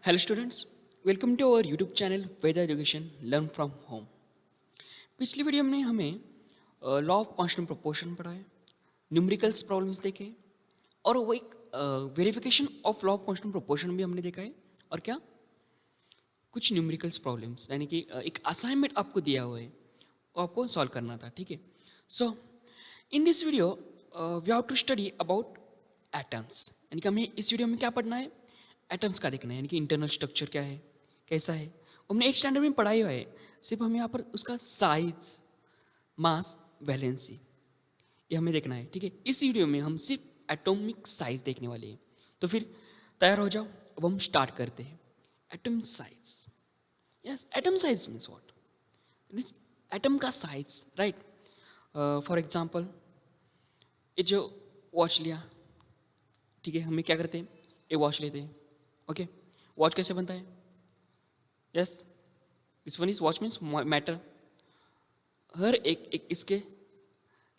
Hello students, welcome to our YouTube channel Veda education learn from home. पिछली video में हमें law of constant proportion पढ़ा है, numericals problems देखे और वो एक verification of law of constant proportion भी हमने देखा है। और क्या कुछ न्यूमेरिकल्स प्रॉब्लम्स यानी कि एक असाइनमेंट आपको दिया हुआ है वो आपको सॉल्व करना था। ठीक है, so in this video we have to study about atoms, यानी कि हमें इस वीडियो में क्या पढ़ना है, एटम्स का देखना है, यानी कि इंटरनल स्ट्रक्चर क्या है, कैसा है। हमने 8th स्टैंडर्ड में पढ़ा ही हुआ है, सिर्फ हमें यहाँ पर उसका साइज, मास, वैलेंसी ये हमें देखना है। ठीक है, इस वीडियो में हम सिर्फ एटॉमिक साइज देखने वाले हैं। तो फिर तैयार हो जाओ, अब हम स्टार्ट करते हैं। Atom size, yes atom size means what, means atom का साइज, राइट। फॉर एग्जांपल ये जो वॉच लिया, ठीक है, हमें क्या करते हैं, ये वॉच लेते हैं। ओके, वॉच कैसे बनता है, yes this one is watch means matter. हर एक इसके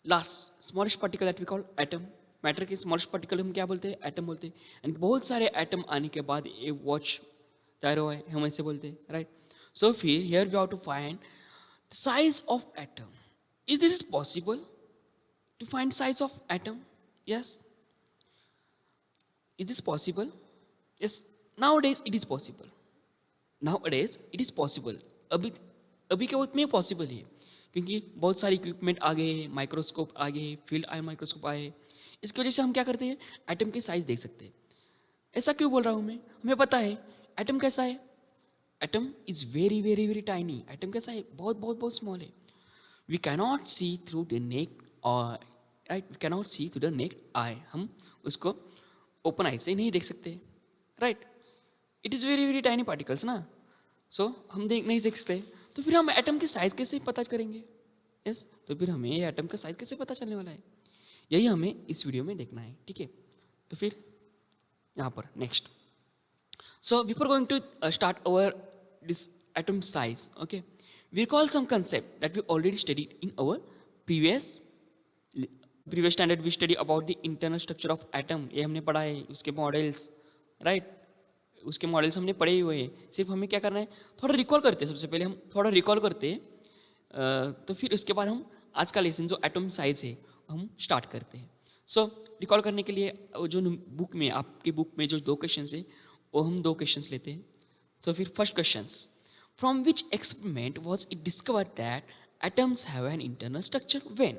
last smallest particle that we call atom, matter के स्मॉलेस्ट पार्टिकल हम क्या बोलते हैं, एटम बोलते हैं। एंड बहुत सारे एटम आने के बाद ये वॉच तैयार हुआ है, हम ऐसे बोलते हैं, राइट। सो फिर here we have to find size of atom. Is this possible to find size of atom? Yes, is this possible? Yes, nowadays it is possible. Nowadays it is possible. अभी अभी के वक्त में possible है, क्योंकि बहुत सारे इक्विपमेंट आ गए हैं, माइक्रोस्कोप आ गए, फील्ड आयन माइक्रोस्कोप आए। इसकी वजह से हम क्या करते हैं, एटम के साइज देख सकते हैं। ऐसा क्यों बोल रहा हूँ मैं, हमें पता है एटम कैसा है। Atom is very very very tiny. Atom कैसा है, बहुत बहुत बहुत स्मॉल है। We cannot see through the naked और right, we cannot see through the naked eye. हम उसको ओपन आई से नहीं देख सकते, right. It is very very tiny particles ना, सो हम देख नहीं सकते। तो फिर हम एटम की साइज कैसे पता करेंगे? यस, तो फिर हमें ये एटम का साइज कैसे पता चलने वाला है, यही हमें इस वीडियो में देखना है। ठीक है, तो फिर यहाँ पर next, so before going to start our this atom size, okay, we recall some concept that we already studied in our previous previous standard. We study about the internal structure of atom, ये हमने पढ़ा है, उसके models, right, उसके models हमने पढ़े ही हुए हैं। सिर्फ हमें क्या करना है, थोड़ा रिकॉल करते हैं। सबसे पहले हम थोड़ा रिकॉल करते हैं, तो फिर उसके बाद हम आज का लेसन जो एटम साइज है हम स्टार्ट करते हैं। सो रिकॉल करने के लिए जो बुक में, आपके बुक में जो 2 क्वेश्चन है वो हम 2 क्वेश्चंस लेते हैं। तो फिर first questions, from which experiment was it discover that atoms have an internal structure when.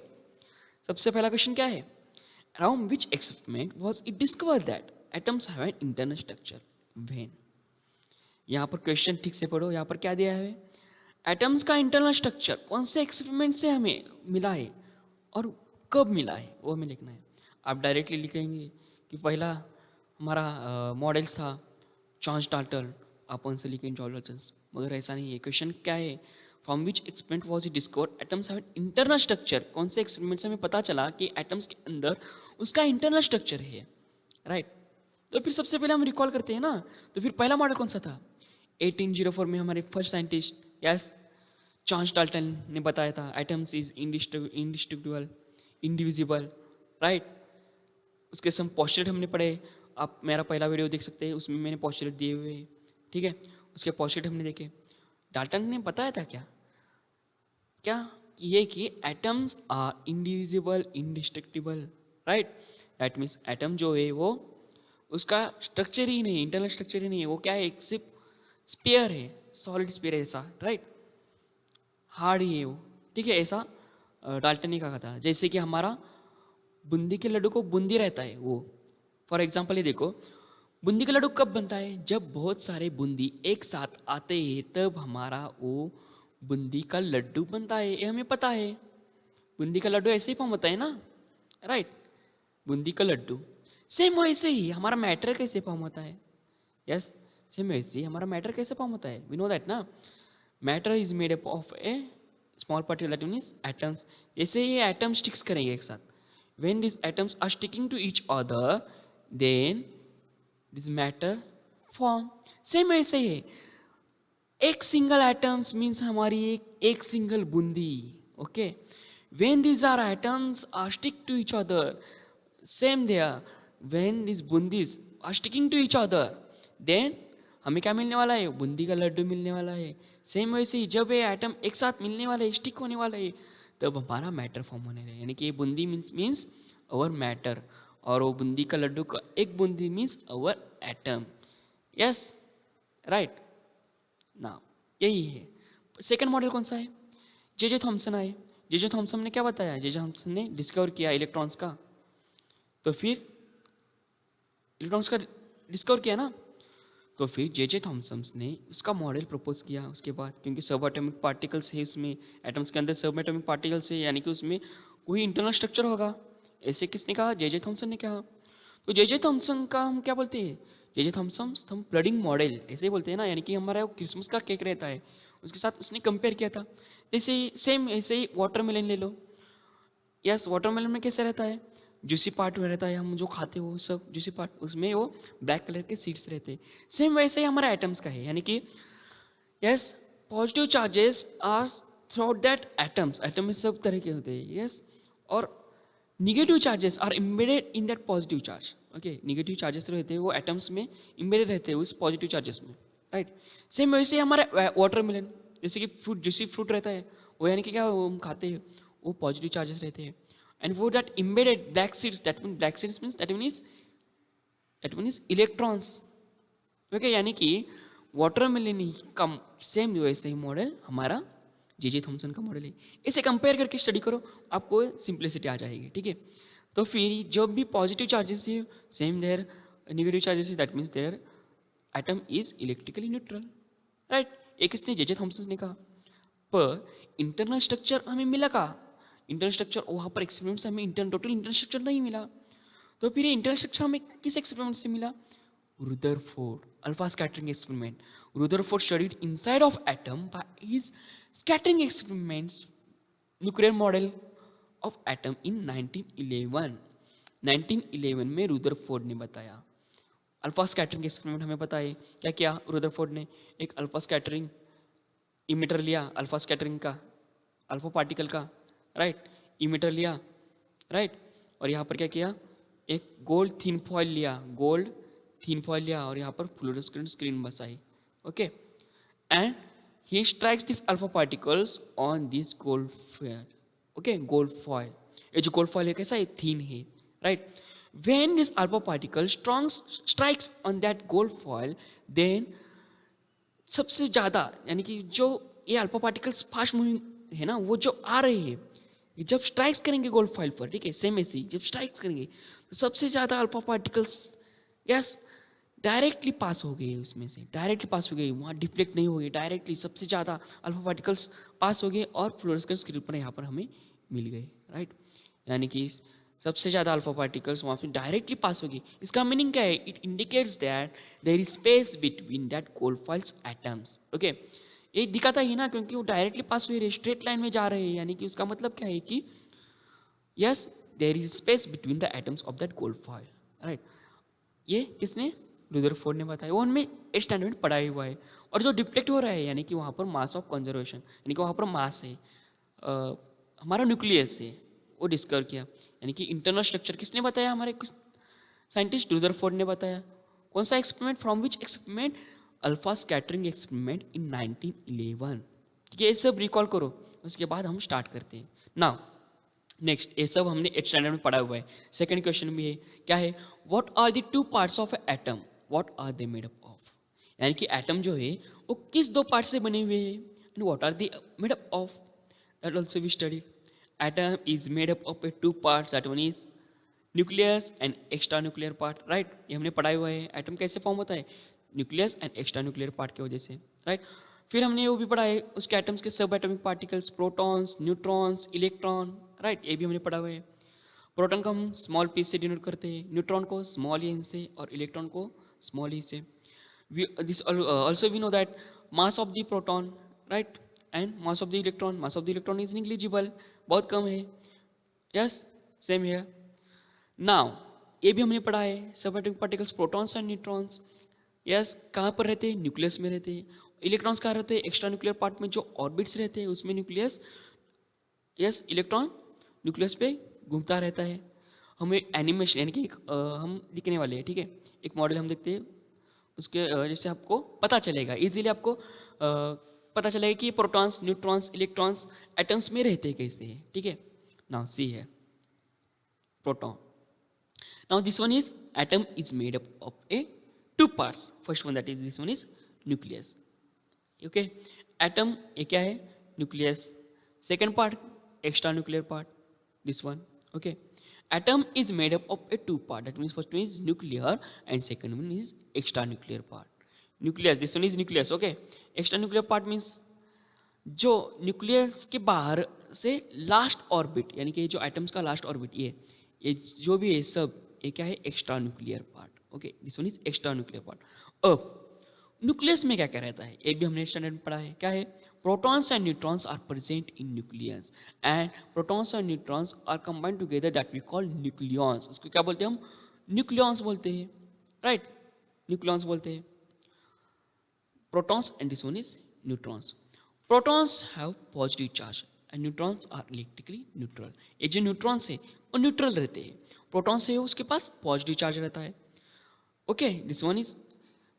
सबसे पहला क्वेश्चन क्या है, around which experiment was it discover that atoms have an internal structure when. यहाँ पर क्वेश्चन ठीक से पढ़ो, यहाँ पर क्या दिया है, एटम्स का इंटरनल स्ट्रक्चर कौन से एक्सपेरिमेंट से हमें मिला है और कब मिला है, वो हमें लिखना है। आप डायरेक्टली लिखेंगे कि पहला हमारा मॉडल्स था जॉन डाल्टन, आप उनसे लिखेंगे जॉन डाल्टन, मगर ऐसा नहीं है। क्वेश्चन क्या है, from which experiment was it discover atoms have internal structure, कौन से एक्सपेरिमेंट से हमें पता चला कि एटम्स के अंदर उसका इंटरनल स्ट्रक्चर है, राइट। तो फिर सबसे पहले हम रिकॉल करते हैं ना, तो फिर पहला मॉडल कौन सा था, 1804 में हमारे first scientist, yes, John Dalton ने बताया था एटम्स इज इंडिस्ट्रिब्यूटिबल, इंडिविजिबल, राइट। उसके सम पोस्टुलेट हमने पढ़े, आप मेरा पहला वीडियो देख सकते हैं, उसमें मैंने पोस्टुलेट दिए हुए हैं। ठीक है, उसके पोस्टुलेट हमने देखे। डाल्टन ने बताया था क्या क्या ये कि atoms are indivisible, indestructible, right. That means atom जो है वो उसका स्ट्रक्चर ही नहीं, इंटरनल स्ट्रक्चर ही नहीं है, वो क्या है, एक सिर्फ स्पेयर है, सॉलिड स्पेयर है ऐसा, राइट, हार्ड ही है वो। ठीक है, ऐसा डाल्टन ने कहा था। जैसे कि हमारा बूंदी के लड्डू को बूंदी रहता है वो, फॉर एग्जाम्पल ये देखो, बूंदी का लड्डू कब बनता है, जब बहुत सारे बूंदी एक साथ आते हैं तब हमारा वो बूंदी का लड्डू बनता है, ये हमें पता है। बूंदी का लड्डू ऐसे ही फॉर्म होता है ना, राइट, बूंदी का लड्डू। सेम वैसे ही हमारा मैटर कैसे फॉर्म होता है, यस, सेम वैसे ही हमारा मैटर कैसे फॉर्म होता है, वी नो दैट ना, matter is made up of A small particle that means atoms. जैसे ये एटम स्टिक्स करेंगे एक साथ, when these atoms are sticking to each other then this matter form। Same ऐसे ही है, एक सिंगल एटम्स मीन्स हमारी एक single Bundi, okay. when these are atoms are stick to each other, same there, when these bundis are sticking to each other then हमें क्या मिलने वाला है, बूंदी का लड्डू मिलने वाला है। सेम वैसे ही जब ये एटम एक साथ मिलने वाले, स्टिक होने वाला है, तब हमारा मैटर फॉर्म होने लगे, यानी कि ये बूंदी मीन्स अवर मैटर, और वो बूंदी का लड्डू का एक बूंदी मीन्स अवर एटम। Yes, right. ना यही है। सेकंड मॉडल कौन सा है, जे थॉमसन आए। जे थॉमसन ने क्या बताया, जे थॉमसन ने डिस्कवर किया इलेक्ट्रॉन्स का, तो फिर इलेक्ट्रॉन्स का डिस्कवर किया ना, तो फिर जे थॉमसन ने उसका मॉडल प्रपोज किया उसके बाद, क्योंकि सब एटॉमिक पार्टिकल्स है उसमें, एटम्स के अंदर सब एटॉमिक पार्टिकल्स है, यानी कि उसमें कोई इंटरनल स्ट्रक्चर होगा, ऐसे किसने कहा, जे थॉमसन ने कहा। तो जे थॉमसन का हम क्या बोलते हैं, जे थॉमसन हम फ्लडिंग मॉडल ऐसे ही बोलते हैं ना, यानी कि हमारा क्रिसमस का केक रहता है उसके साथ उसने कंपेयर किया था। जैसे सेम ऐसे ही वाटरमेलन ले लो। यस, वाटरमेलन में कैसे रहता है, जूसी पार्ट में रहता है, हम जो खाते हो सब जूसी पार्ट, उसमें वो ब्लैक कलर के सीड्स रहते हैं। सेम वैसे ही हमारा एटम्स का है, यानी कि yes, positive charges are through that atoms, atom में सब तरह के होते हैं। यस, और negative charges are embedded in that positive charge. Okay, negative charges रहते हैं वो एटम्स में इम्बेडेड रहते हैं उस पॉजिटिव चार्जेस में, राइट। सेम वैसे ही हमारा वाटरमेलन, जैसे कि फ्रूट, जूसी फ्रूट रहता है वो, यानी कि क्या वो हम खाते हैं, वो पॉजिटिव चार्जेस रहते हैं। एंड वो that embedded black seeds, that mean black seeds means that means electrons. Okay, यानी कि वाटरमेलन ही कम सेम वैसे ही मॉडल हमारा जे थॉमसन का मॉडल है। इसे कंपेयर करके स्टडी करो, आपको सिंप्लिसिटी आ जाएगी, ठीक है। तो फिर जब भी पॉजिटिव चार्जेस है सेम देयर नेगेटिव चार्जेस है, that means there atom is electrically neutral, right. एक किसने, जे थॉमसन ने कहा। पर इंटरनल स्ट्रक्चर हमें मिला कहाँ, इंटरनल स्ट्रक्चर वहाँ पर एक्सपेरिमेंट से हमें टोटल इंटरनल स्ट्रक्चर नहीं मिला। तो फिर ये इंटरनल स्ट्रक्चर हमें किस एक्सपेरिमेंट से मिला, Rutherford alpha scattering experiment. Rutherford studied inside of atom by his scattering experiments, nuclear model of atom in 1911. 1911 में रुदरफोर्ड ने बताया। अल्फा स्कैटरिंग एक्सपेरिमेंट हमें पता है क्या किया रुदरफोर्ड ने, एक अल्फा स्कैटरिंग इमीटर लिया, अल्फा स्कैटरिंग का, अल्फा पार्टिकल का, राइट, इमीटर लिया, राइट। और यहाँ पर क्या किया, एक गोल्ड थिन फॉइल लिया, गोल्ड थिन फॉइल लिया, और यहाँ पर फ्लोरोसेंट स्क्रीन बसाई। Okay, and he strikes this alpha particles on this gold foil. Okay, gold foil, ये जो गोल्ड फॉइल है कैसा है, थिन है, right. When this alpha particle strong strikes on that gold foil, then सबसे ज़्यादा, यानी कि जो ये अल्फा पार्टिकल्स फास्ट मूविंग है ना, वो जो आ रहे हैं, ये जब स्ट्राइक्स करेंगे गोल्ड फॉइल पर, ठीक है, सेम ऐसे ही जब स्ट्राइक्स करेंगे तो सबसे ज़्यादा अल्फा पार्टिकल्स यस डायरेक्टली पास हो गए, उसमें से डायरेक्टली पास हो गए, वहाँ डिफ्लेक्ट नहीं हो गए, डायरेक्टली सबसे ज़्यादा अल्फा पार्टिकल्स पास हो गए और फ्लोरोसेंट स्क्रीन पर यहाँ पर हमें मिल गए, राइट। यानी कि सबसे ज़्यादा अल्फा पार्टिकल्स वहाँ से डायरेक्टली पास हो गए। इसका मीनिंग क्या है, it indicates that there is space between that gold foils atoms. Okay, ये दिखाता ही ना, क्योंकि वो डायरेक्टली पास हुए, स्ट्रेट लाइन में जा रहे हैं, यानी कि उसका मतलब क्या है कि yes there is space between the atoms of that gold foil, right. ये किसने, रुदरफोर्ड ने बताया, वो उनमें 8 स्टैंडर्ड में पढ़ाई हुआ है। और जो डिफ्लेक्ट हो रहा है, यानी कि वहाँ पर मास ऑफ कंजर्वेशन, यानी कि वहाँ पर मास है, हमारा न्यूक्लियस है, वो डिस्कवर किया। यानी कि इंटरनल स्ट्रक्चर किसने बताया, हमारे कुछ साइंटिस्ट रुदरफोर्ड ने बताया। कौन सा experiment, from which experiment, alpha scattering experiment in 1911। ठीक है, ये सब रिकॉल करो, उसके बाद हम स्टार्ट करते हैं नाउ। नेक्स्ट, ये सब हमने 8 स्टैंडर्ड में पढ़ा हुआ है। सेकंड क्वेश्चन भी है, क्या है, what are the two parts of atom, what are they made up of. यानी कि एटम जो है वो किस दो पार्ट से बने हुए हैं, and what are they made up of, that also we studied. Atom is made up of a 2 parts, that one is nucleus and extra nuclear part, right. ये हमने पढ़ा हुआ है, एटम कैसे फॉर्म होता है, nucleus and extra nuclear part की वजह से, राइट। फिर हमने वो भी पढ़ा है उसके एटम्स के सब atomic particles, protons, neutrons, electron, right, ये भी हमने पढ़ा हुआ है। प्रोटॉन को हम स्मॉल पी से डिनोट करते हैं, न्यूट्रॉन को स्मॉल एन से, और इलेक्ट्रॉन को स्मॉल ई से। This also we know that mass of the proton, right, and mass of the electron, mass of the electron is negligible, बहुत कम है। यस, सेम है। नाउ ये भी हमने पढ़ा है, सब atomic particles, protons and neutrons, yes, कहाँ पर रहते हैं, न्यूक्लियस में रहते हैं। इलेक्ट्रॉन्स कहाँ रहते हैं, एक्स्ट्रा न्यूक्लियर पार्ट में, जो ऑर्बिट्स रहते हैं उसमें न्यूक्लियस, यस, इलेक्ट्रॉन न्यूक्लियस पे घूमता रहता है। हमें एनिमेशन, यानी कि हम लिखने वाले हैं, ठीक है, एक मॉडल हम देखते हैं उसके जैसे आपको पता चलेगा इजीली, आपको पता चलेगा कि प्रोटॉन्स, न्यूट्रॉन्स, इलेक्ट्रॉन्स एटम्स में रहते कैसे हैं, ठीक है। नाउ सी है proton. Now this one is atom is made up of a two parts. First one, that is this one is nucleus. Okay, atom ये क्या है? Nucleus. Second part, extra nuclear part. This one. Okay, atom is made up of a two part. That means first one is nuclear and second one is extra nuclear part. Nucleus. This one is nucleus. Okay, extra nuclear part means जो nucleus के बाहर से last orbit, यानी कि जो atoms का last orbit, ये जो भी है सब, ये क्या है? Extra nuclear part. Okay, this one is extra nuclear part. अब न्यूक्लियस में क्या क्या रहता है, ये भी हमने स्टैंडर्ड में पढ़ा है। क्या है? Protons and neutrons are present in nucleus and protons and neutrons are combined together, that we call nucleons. उसको क्या बोलते हैं हम? न्यूक्लियॉन्स बोलते हैं, राइट? न्यूक्लियॉन्स बोलते हैं protons, and this one is neutrons. Protons have positive charge and neutrons are electrically neutral. ये जो न्यूट्रॉन्स है वो न्यूट्रल रहते हैं, प्रोटॉन्स है उसके पास पॉजिटिव चार्ज रहता है। Okay, this one is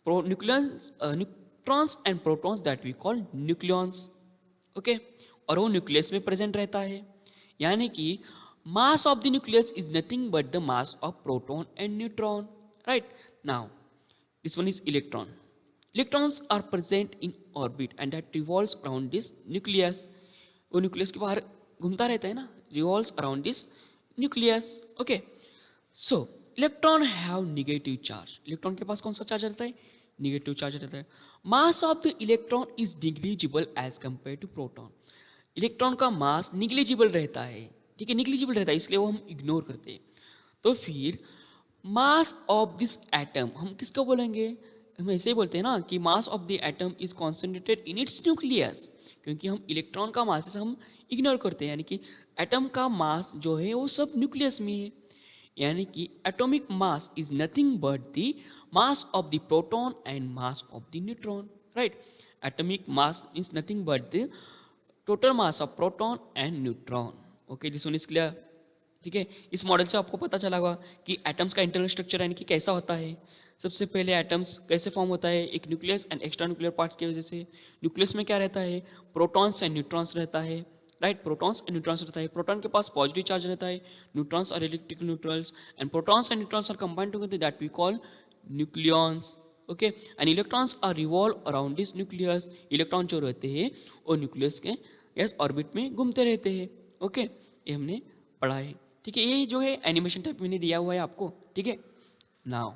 neutrons and protons that we call nucleons. Okay, और वो न्यूक्लियस में प्रेजेंट रहता है, यानी कि mass of the nucleus is nothing but the mass of proton and neutron, right? Now this one is electron. Electrons are present in orbit and that revolves around this nucleus. वो nucleus के बाहर घूमता रहता है ना, revolves around this nucleus. Okay, so electron have negative charge. Electron के पास कौन सा चार्ज रहता है? नेगेटिव चार्ज रहता है। Mass of the electron is negligible as compare to proton. Electron का मास निग्लिजिबल रहता है, ठीक है, निग्लिजिबल रहता है, इसलिए वो हम इग्नोर करते हैं। तो फिर मास ऑफ दिस एटम हम किसको बोलेंगे? हम ऐसे ही बोलते हैं ना कि mass of the atom is concentrated in its nucleus, क्योंकि हम इलेक्ट्रॉन का मास से हम इग्नोर करते हैं, यानी कि एटम का मास जो है वो सब न्यूक्लियस में है। यानी कि atomic mass is nothing but the mass of the proton and mass of the neutron, right? Atomic mass is nothing but the total mass of proton and neutron. Okay, this one is clear, ठीक है। इस model से आपको पता चला होगा कि atoms का इंटरनल स्ट्रक्चर यानी कि कैसा होता है। सबसे पहले एटम्स कैसे फॉर्म होता है? एक nucleus and extra nuclear parts की वजह से। न्यूक्लियस में क्या रहता है? प्रोटॉन्स एंड न्यूट्रॉन्स रहता है, राइट? प्रोटॉन्स एंड न्यूट्रॉन्स रहता है। प्रोटॉन के पास पॉजिटिव चार्ज रहता है, neutrons are electrical neutrals and protons and neutrons are combined together, that we call nucleons. Okay, and electrons are revolve around this nucleus. Electron जो रहते हैं वो nucleus के यस ऑर्बिट में घूमते रहते हैं। ओके, ये हमने पढ़ा है, ठीक है। ये जो है एनिमेशन टाइप मैंने दिया हुआ है आपको, ठीक है। Now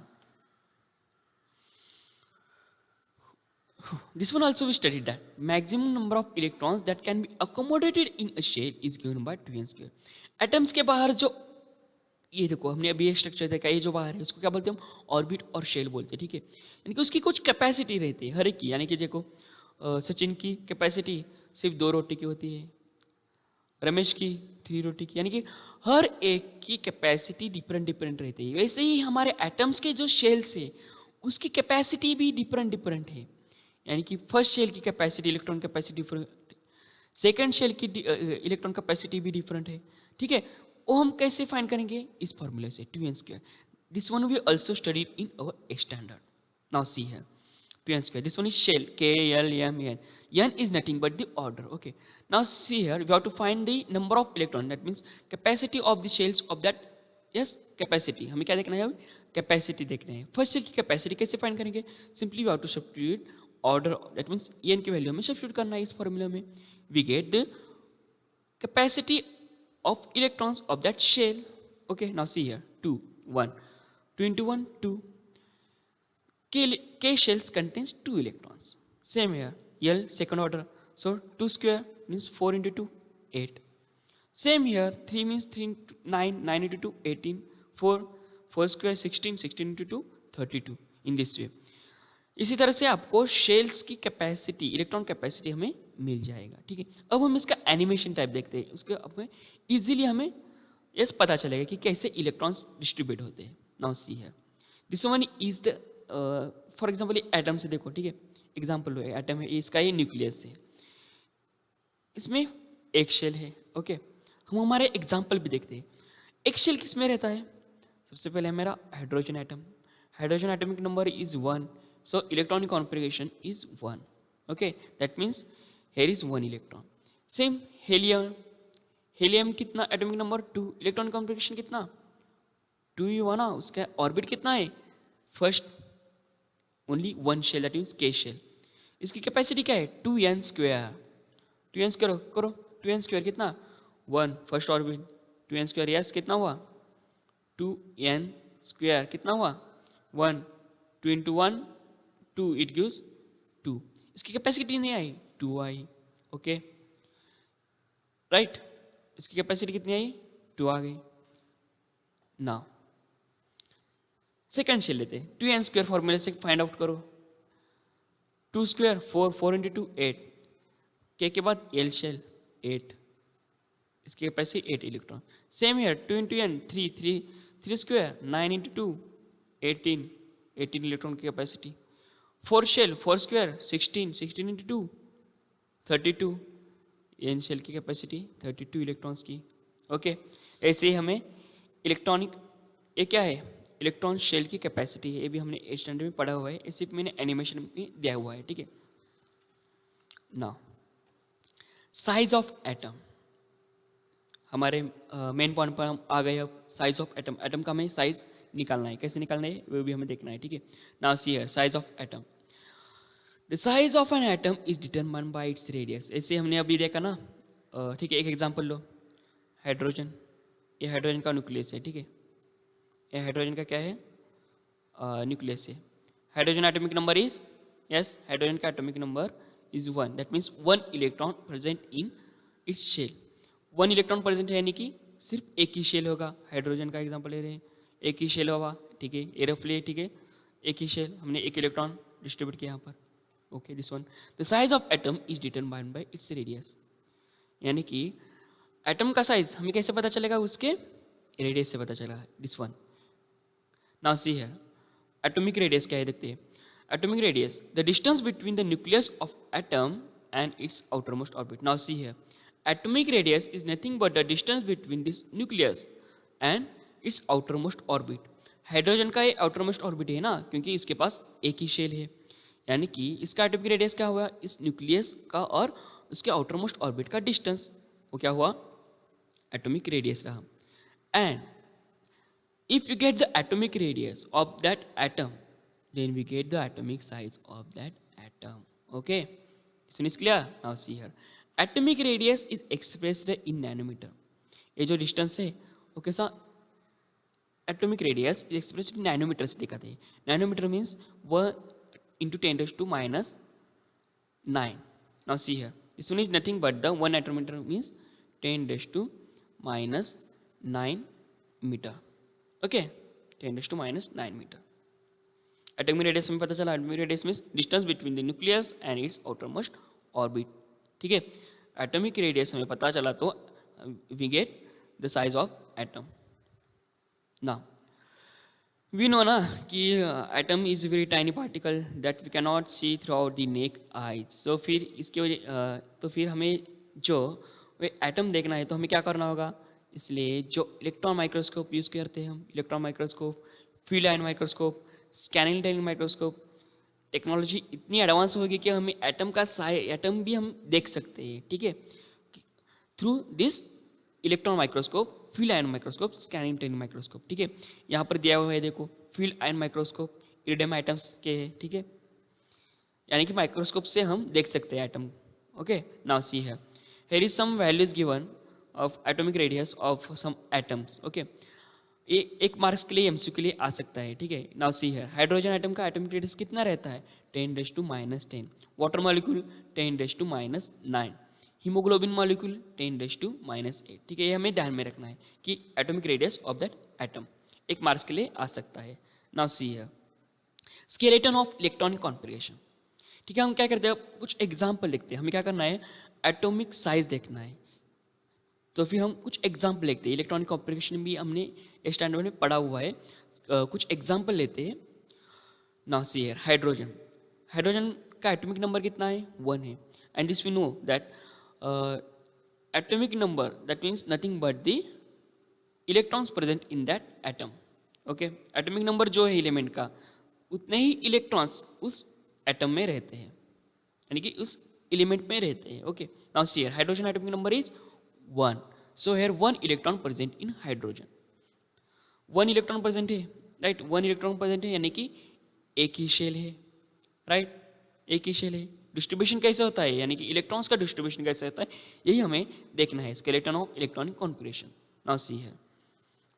this one also we studied that maximum number of electrons that can be accommodated in a shell is given by 2n square. Atoms के बाहर जो, ये देखो हमने अभी एक स्ट्रक्चर देखा, ये जो बाहर है उसको क्या बोलते हैं हम? ऑर्बिट और शेल बोलते हैं, ठीक है। यानी कि उसकी कुछ कैपेसिटी रहती है हर एक की, यानी कि देखो सचिन की कैपेसिटी सिर्फ 2 रोटी की होती है, रमेश की 3 रोटी की, यानी कि हर एक की कैपेसिटी डिफरेंट डिफरेंट रहती है। वैसे ही हमारे एटम्स के जो शेल्स है उसकी कैपेसिटी भी डिफरेंट डिफरेंट है, यानी कि फर्स्ट शेल की capacity, electron capacity different, second shell की इलेक्ट्रॉन कैपेसिटी भी डिफरेंट है, ठीक है। वो हम कैसे फाइंड करेंगे? इस फॉर्मूले से, 2n square. This one we also studied in our standard. Now see है 2n square. This one is shell, K-L-M-N. N is nothing but the order. Okay. Now see here, we have to find the number of electron. That means capacity of the shells of that. Yes, capacity. हमें क्या देखना है? Capacity देखना है। First shell की capacity कैसे find करेंगे? Simply we have to substitute order, that means N की वैल्यू हमें सब्स्टिट्यूट करना है इस फॉर्मूला में। We get the capacity of electrons of that shell. Okay, now see here 2 1 2 into 1 2. K shells contains 2 electrons. Same here, L second order. So 2 square means 4 into 2, 8. Same here, 3 means 3 into 9, 9 into 2, 18. 4 square 16, 16 into 2, 32. In this way. इसी तरह से आपको shells की capacity, electron capacity हमें मिल जाएगा, ठीक है। अब हम इसका एनिमेशन टाइप देखते हैं, उसके अब इजीली हमें यस पता चलेगा कि कैसे इलेक्ट्रॉन्स डिस्ट्रीब्यूट होते हैं। नाउ सी है, this one is the for example atom से देखो, ठीक है, एग्जाम्पल लो, एटम है, इसका ये न्यूक्लियस है, इसमें एक शेल है। ओके, हम हमारे एग्जाम्पल भी देखते हैं। एक शेल किस में रहता है? सबसे पहले मेरा hydrogen atom, hydrogen atomic number is 1, So electronic configuration is 1. Okay, that means here is 1 electron. Same helium, helium कितना एटॉमिक नंबर 2, इलेक्ट्रॉनिक कॉन्फ़िगरेशन कितना 2 ही हुआ ना, उसका ऑर्बिट कितना है first only 1 shell that means K shell. इसकी कैपेसिटी क्या है 2n स्क्वायर. 2n स्क्वायर करो, 2n स्क्वायर कितना 1 first orbit, 2n square yes कितना हुआ 2n स्क्वायर कितना हुआ 1, 2 इंटू 1 2 इट गिव्स 2. इसकी कैपेसिटी नहीं आई 2 आई. ओके राइट, इसकी कैपेसिटी कितनी आई 2 आ गई. नाउ सेकंड शेल लेते हैं, 2n स्क्वायर फॉर्मूले से फाइंड आउट करो. 2 स्क्वायर 4, 4 इंटू 2 8, के बाद एल शेल 8, इसकी capacity 8 electron. Same here 2 into N 3, 3 square 9 into 2 18, 18 electron की capacity. 4 shell 4 square 16, 16 into 2 32, N shell की कैपेसिटी 32 इलेक्ट्रॉन्स की. ओके ऐसे ही हमें इलेक्ट्रॉनिक, ये क्या है इलेक्ट्रॉन शेल की कैपेसिटी है, ये भी हमने 8th स्टैंडर्ड में पढ़ा हुआ है, इसी पे मैंने एनिमेशन में दिया हुआ है. ठीक है, नाउ साइज ऑफ एटम, हमारे मेन पॉइंट पर हम आ गए. अब साइज ऑफ एटम, एटम का हमें साइज निकालना है, कैसे निकालना है वो भी हमें देखना है. ठीक है, now see here size of atom. The size of an atom is determined by its radius. ऐसे हमने अभी देखा ना. ठीक है, एक एग्जांपल लो, हाइड्रोजन, ये हाइड्रोजन का न्यूक्लियस है. ठीक है, ये हाइड्रोजन का क्या है न्यूक्लियस है. Hydrogen atomic number is yes, hydrogen का atomic number is 1, that means 1 electron present in its shell. 1 electron present है यानी कि सिर्फ एक ही शेल होगा. हाइड्रोजन का एग्जांपल ले रहे हैं, एक ही शेल होगा. ठीक है, ये रफली ठीक है एक ही शेल, हमने एक इलेक्ट्रॉन डिस्ट्रीब्यूट किया यहाँ पर. Okay this one. The size of atom is determined by its radius, यानी कि एटम का साइज हमें कैसे पता चलेगा उसके रेडियस से पता चला. This one. Now see here atomic radius क्या है देखते हैं. Atomic radius the distance between the nucleus of atom and its outermost orbit. Now see here atomic radius is nothing but the distance between this nucleus and its outermost orbit. Hydrogen का ये outermost orbit है ना, क्योंकि इसके पास एक ही shell है, यानी कि इसका एटॉमिक रेडियस क्या हुआ इस न्यूक्लियस का और उसके आउटरमोस्ट ऑर्बिट का डिस्टेंस, वो क्या हुआ एटॉमिक रेडियस रहा. And if you get the atomic radius of that atom then we get the atomic size of that atom. Okay this one is clear. Now see here atomic radius is expressed in nanometre. ये जो distance है वो कैसा atomic radius is expressed in nanometre से दिखाते हैं. Nanometre means 1 into 10⁻⁹. Now see here this one is nothing but the 1 एटोमीटर means 10⁻⁹ metre. Okay 10⁻⁹ metre. Atomic radius में पता चला, atomic radius means distance between the nucleus and its outermost orbit. ठीक है, atomic radius हमें पता चला तो we get the size of atom. Now we know ना कि atom is very tiny particle that we can not see through out the naked eyes. So फिर इसके वजह तो फिर हमें जो एटम देखना है तो हमें क्या करना होगा, इसलिए जो इलेक्ट्रॉन माइक्रोस्कोप यूज़ करते हैं हम, electron microscope, field ion microscope, scanning technique microscope, technology इतनी एडवांस होगी कि हमें एटम का एटम भी हम देख सकते हैं. ठीक है, through this electron microscope, field ion microscope, scanning technique microscope. ठीक है, यहाँ पर दिया हुआ है देखो, field ion microscope iridium atoms के है. ठीक है, यानी कि माइक्रोस्कोप से हम देख सकते हैं एटम. ओके नाउ सी है here is some values given of atomic radius of some atoms. Okay ये एक मार्क्स के लिए एमसीक्यू के लिए आ सकता है. ठीक है, नाउ सी है हाइड्रोजन एटम का एटॉमिक रेडियस कितना रहता है 10⁻⁻10. Water molecule 10⁻⁹. Haemoglobin molecule 10⁻⁸. ठीक है, ये हमें ध्यान में रखना है कि atomic radius of that atom एक मार्क्स के लिए आ सकता है. नाउ सी है स्केलेटन ऑफ इलेक्ट्रॉनिक कॉन्फ़िगरेशन. ठीक है, हम क्या करते हैं कुछ एग्जाम्पल लिखते हैं. हमें क्या करना है एटॉमिक साइज देखना है, तो फिर हम कुछ एग्जाम्पल लिखते हैं. इलेक्ट्रॉनिक कॉन्फ़िगरेशन भी हमने स्टैंडर्ड में पढ़ा हुआ है. कुछ एग्जाम्पल लेते हैं. Now see here hydrogen, hydrogen का एटॉमिक नंबर कितना है 1 है. And this we know that atomic number that means nothing but the electrons present in that atom. Okay atomic number जो है एलिमेंट का उतने ही इलेक्ट्रॉन्स उस एटम में रहते हैं, यानी कि उस एलिमेंट में रहते हैं. Okay, now see here hydrogen atomic number is 1. So here 1 electron present in hydrogen. 1 electron present है, राइट. 1 इलेक्ट्रॉन प्रेजेंट है यानी कि एक ही शेल है, राइट. एक ही शेल है. डिस्ट्रीब्यूशन कैसे होता है, यानी कि इलेक्ट्रॉन्स का डिस्ट्रीब्यूशन कैसे होता है, यही हमें देखना है. Skeleton of electronic configuration. Now see here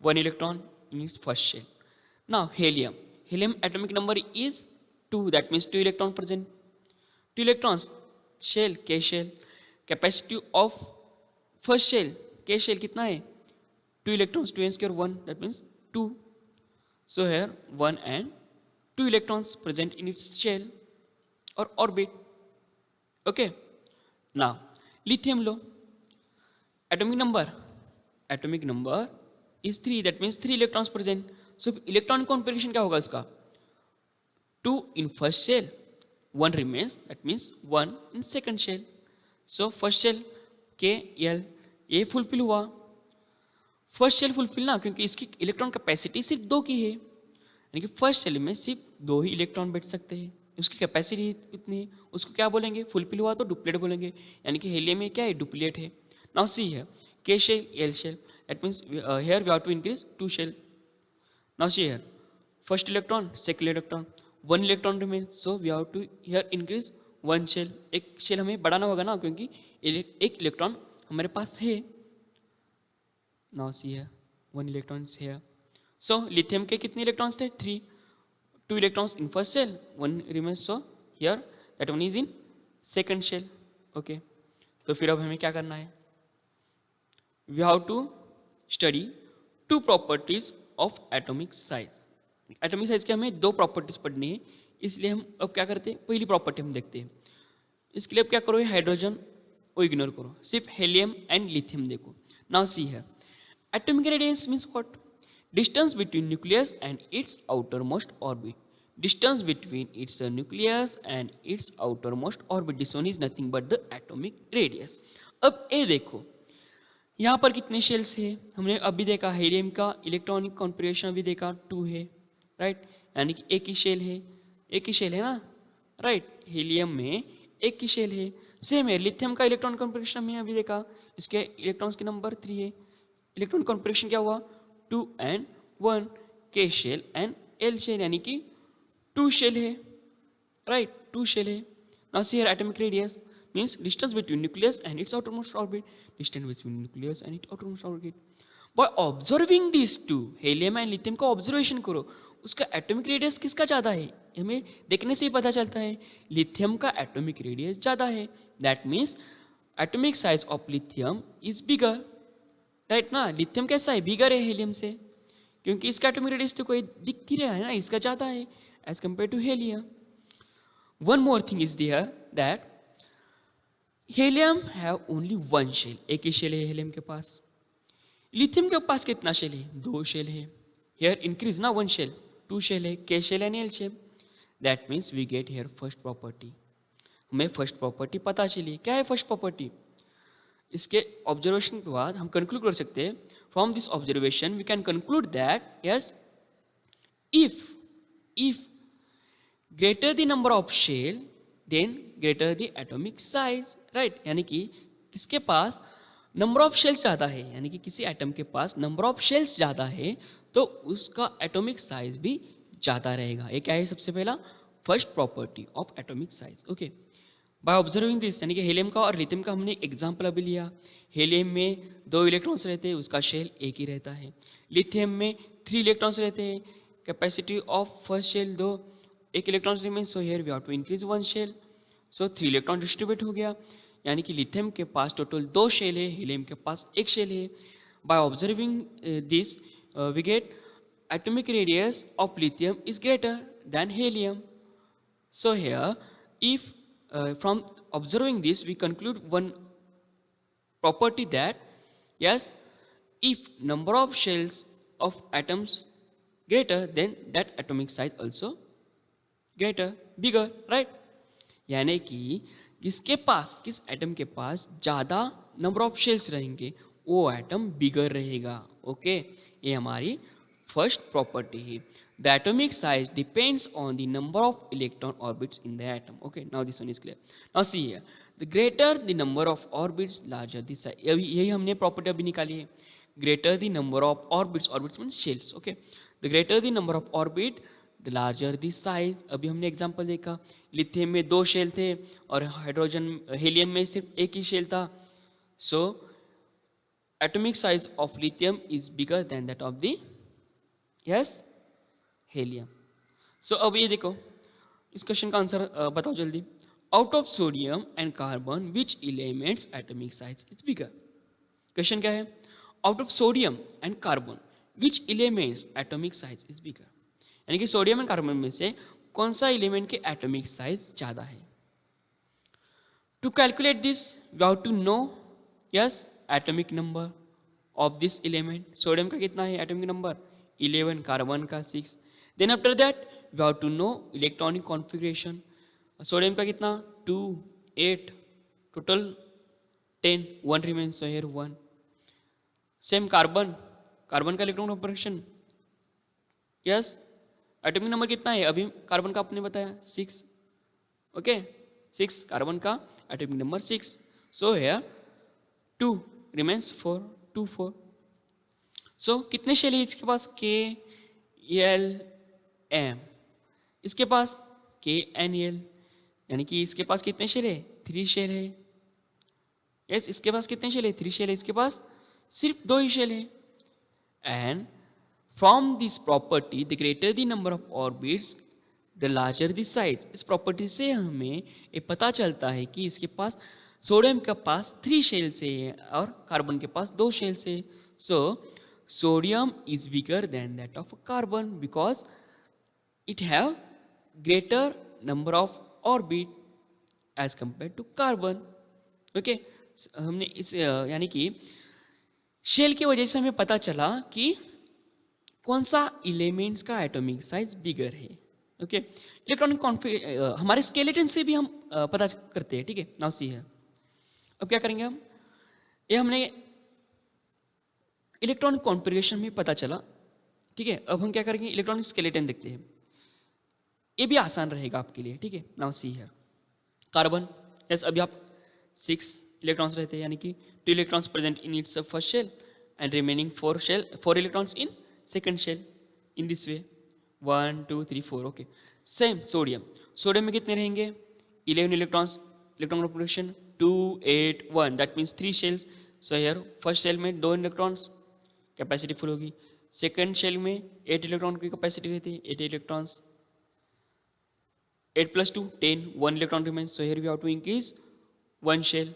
1 electron in its first shell. Now helium. Helium atomic number is 2. That means 2 electron present. 2 electrons. Shell, K shell. Capacity of first shell, K shell कितना है? 2 electrons. 2 n square 1. That means 2. So here 1 and 2 electrons present in its shell or orbit. Okay. Now lithium low. Atomic number is 3. That means 3 electrons present. So electron configuration क्या होगा इसका? 2 in first shell, 1 remains. That means 1 in second shell. So first shell K L ये fulfil हुआ. First shell fulfil ना, क्योंकि इसकी electron capacity सिर्फ 2 की है, यानी कि फर्स्ट शेल में सिर्फ 2 ही इलेक्ट्रॉन बैठ सकते हैं. उसकी कैपेसिटी इतनी है, उसको क्या बोलेंगे? फुलफिल हुआ तो डुप्लेट बोलेंगे, यानी कि हेलियम में क्या है? डुप्लेट है. नाउ सी है K shell L shell. That means here we have to increase 2 shell. Now see here, first electron, second electron, 1 electron remains. So we have to here increase 1 shell. एक shell हमें बढ़ाना होगा ना, क्योंकि एक electron हमारे पास है. Now see here, 1 electron is here. So lithium के कितने इलेक्ट्रॉन्स थे? 3. 2 electrons in first shell, 1 remains. So here that one is in second shell. Okay. तो फिर अब हमें क्या करना है? We have to study 2 properties of atomic size. Atomic size के हमें 2 प्रॉपर्टीज पढ़नी है, इसलिए हम अब क्या करते हैं? पहली प्रॉपर्टी हम देखते हैं. इसके लिए अब क्या करो? हाइड्रोजन वो इग्नोर करो, सिर्फ हेलियम एंड लिथियम देखो. नाउ सी है atomic radius means what? Distance between nucleus and it's outer most orbit. Distance between its nucleus and it's outer most orbit, this one is nothing but the atomic radius. अब ये देखो यहाँ पर कितने shells है? हमने अभी देखा हेलियम का इलेक्ट्रॉनिक कॉन्फिगरेशन अभी देखा 2 है, राइट. यानी कि एक ही शेल है, एक ही शेल है ना, राइट. हेलियम में एक ही शेल है. सेम है लिथियम का इलेक्ट्रॉन कॉन्फिगरेशन हमने अभी देखा, इसके इलेक्ट्रॉन्स के नंबर 3 है. इलेक्ट्रॉन कॉन्फिगरेशन क्या हुआ? 2 and 1, K shell and L shell, यानी कि 2 शेल है, राइट. 2 शेल है. Now see here atomic radius means distance between nucleus and its outermost orbit. Distance between nucleus and its outermost orbit. By observing these two, helium and lithium का observation करो, उसका atomic radius किसका ज़्यादा है? हमें देखने से ही पता चलता है लिथियम का एटॉमिक रेडियस ज़्यादा है. That means atomic size of lithium is bigger, right ना. लिथियम कैसा है? बिगर है हेलियम से, क्योंकि इसका एटॉमिक रेडियस तो कोई दिख ही रहा है ना, इसका ज़्यादा है as compare to helium. One more thing is there that helium have only 1 shell, एक ही शेल है हेलियम के पास. लिथियम के पास कितना शेल है? 2 शेल है. हेयर इंक्रीज ना 1 शेल, 2 शेल है, K shell and L shell. That means we get here first property. हमें फर्स्ट प्रॉपर्टी पता चली. क्या है फर्स्ट प्रॉपर्टी? इसके ऑब्जर्वेशन के बाद हम कंक्लूड कर सकते हैं. From this observation we can conclude that yes, if greater the number of shell then greater the atomic size, right. यानी कि किसके पास नंबर ऑफ शेल्स ज़्यादा है, यानी कि किसी एटम के पास नंबर ऑफ शेल्स ज़्यादा है तो उसका एटॉमिक साइज भी ज़्यादा रहेगा. ये क्या है? सबसे पहला first property of atomic size. Okay, bye observing this, यानी कि हेलियम का और लिथियम का हमने एग्जाम्पल अभी लिया. हेलियम में 2 इलेक्ट्रॉन्स रहते हैं, उसका शेल एक ही रहता है. लिथियम में 3 इलेक्ट्रॉन्स रहते हैं, कैपेसिटी ऑफ फर्स्ट शेल 2, एक electron remain. So here we have to increase 1 shell. So 3 electron distribute हो गया, यानी कि लिथियम के पास टोटल 2 शेल है, हीलियम के पास 1 शेल है. By observing this we get atomic radius of lithium is greater than helium. So here if from observing this we conclude one property that yes, if number of shells of atoms greater then that atomic size also greater, bigger, right. यानी कि किसके पास, किस atom के पास ज़्यादा number of shells रहेंगे वो atom बिगर रहेगा. Okay, ये हमारी फर्स्ट प्रॉपर्टी है. The atomic size depends on the number of electron orbits in the atom. Okay, now this one is clear. Now see here, the greater the number of orbits, larger the size. यही हमने property अभी निकाली है. Greater the number of orbits, orbits means shells. Okay, the greater the number of orbit, the larger the size. अभी हमने example देखा, lithium में 2 shell थे और हाइड्रोजन हीलियम में सिर्फ एक ही शेल था. So atomic size of lithium is bigger than that of the helium. So अब ये देखो, इस क्वेश्चन का आंसर बताओ जल्दी. Out of sodium and carbon which elements atomic size is bigger. Question क्या है? Out of sodium and carbon which elements atomic size is bigger. यानी कि सोडियम एंड कार्बन में से कौन सा एलिमेंट के एटॉमिक साइज ज़्यादा है. To calculate this we have to know atomic number of this element. Sodium का कितना है एटॉमिक नंबर? 11, कार्बन का 6. Then after that we have to know electronic configuration. Sodium का कितना? 2, 8, total 10, 1 remains, so here 1. Same carbon का electron configuration atomic number कितना है? अभी कार्बन का आपने बताया 6. ओके, 6 कार्बन का atomic number 6. So here 2 remains 4, 2, 4. सो कितने शेल है इसके पास? KLM. इसके पास KNL. यानी कि इसके पास कितने शेल है? 3 शेल है. यस, इसके पास कितने शेल है? 3 शेल है. इसके पास सिर्फ 2 ही शेल है. And from this property the greater the number of orbits the larger the size. इस प्रॉपर्टी से हमें ये पता चलता है कि इसके पास, सोडियम के पास 3 शेल से है और कार्बन के पास 2 शेल से. सो sodium is bigger than that of carbon because it have greater number of orbit as compared to carbon. Okay, हमने इस यानी कि शेल की वजह से हमें पता चला कि कौन सा एलिमेंट्स का एटॉमिक साइज बिगर है. ओके, इलेक्ट्रॉनिक हमारे स्केलेटन से भी हम पता करते हैं. ठीक है, नाउ सी है. अब क्या करेंगे हम? ये हमने इलेक्ट्रॉनिक कॉन्फ़िगरेशन में पता चला. ठीक है, अब हम क्या करेंगे? इलेक्ट्रॉनिक स्केलेटन देखते हैं. ये भी आसान रहेगा आपके लिए. ठीक है, नाउ सी है. कार्बन, यस, अभी आप 6 इलेक्ट्रॉन्स रहते हैं, यानी कि 2 electrons present in its first shell and remaining 4 electrons in second shell. In this way 1, 2, 3, 4. Okay, same sodium में कितने रहेंगे? 11 electrons. Electron configuration 2, 8, 1, that means 3 shells. So here first shell में 2 इलेक्ट्रॉन्स, कैपेसिटी फुल होगी. Second shell में 8 electron की capacity रहती है. 8 electrons, 8 + 2, 10, 1 electron remains. So here we have to increase 1 shell.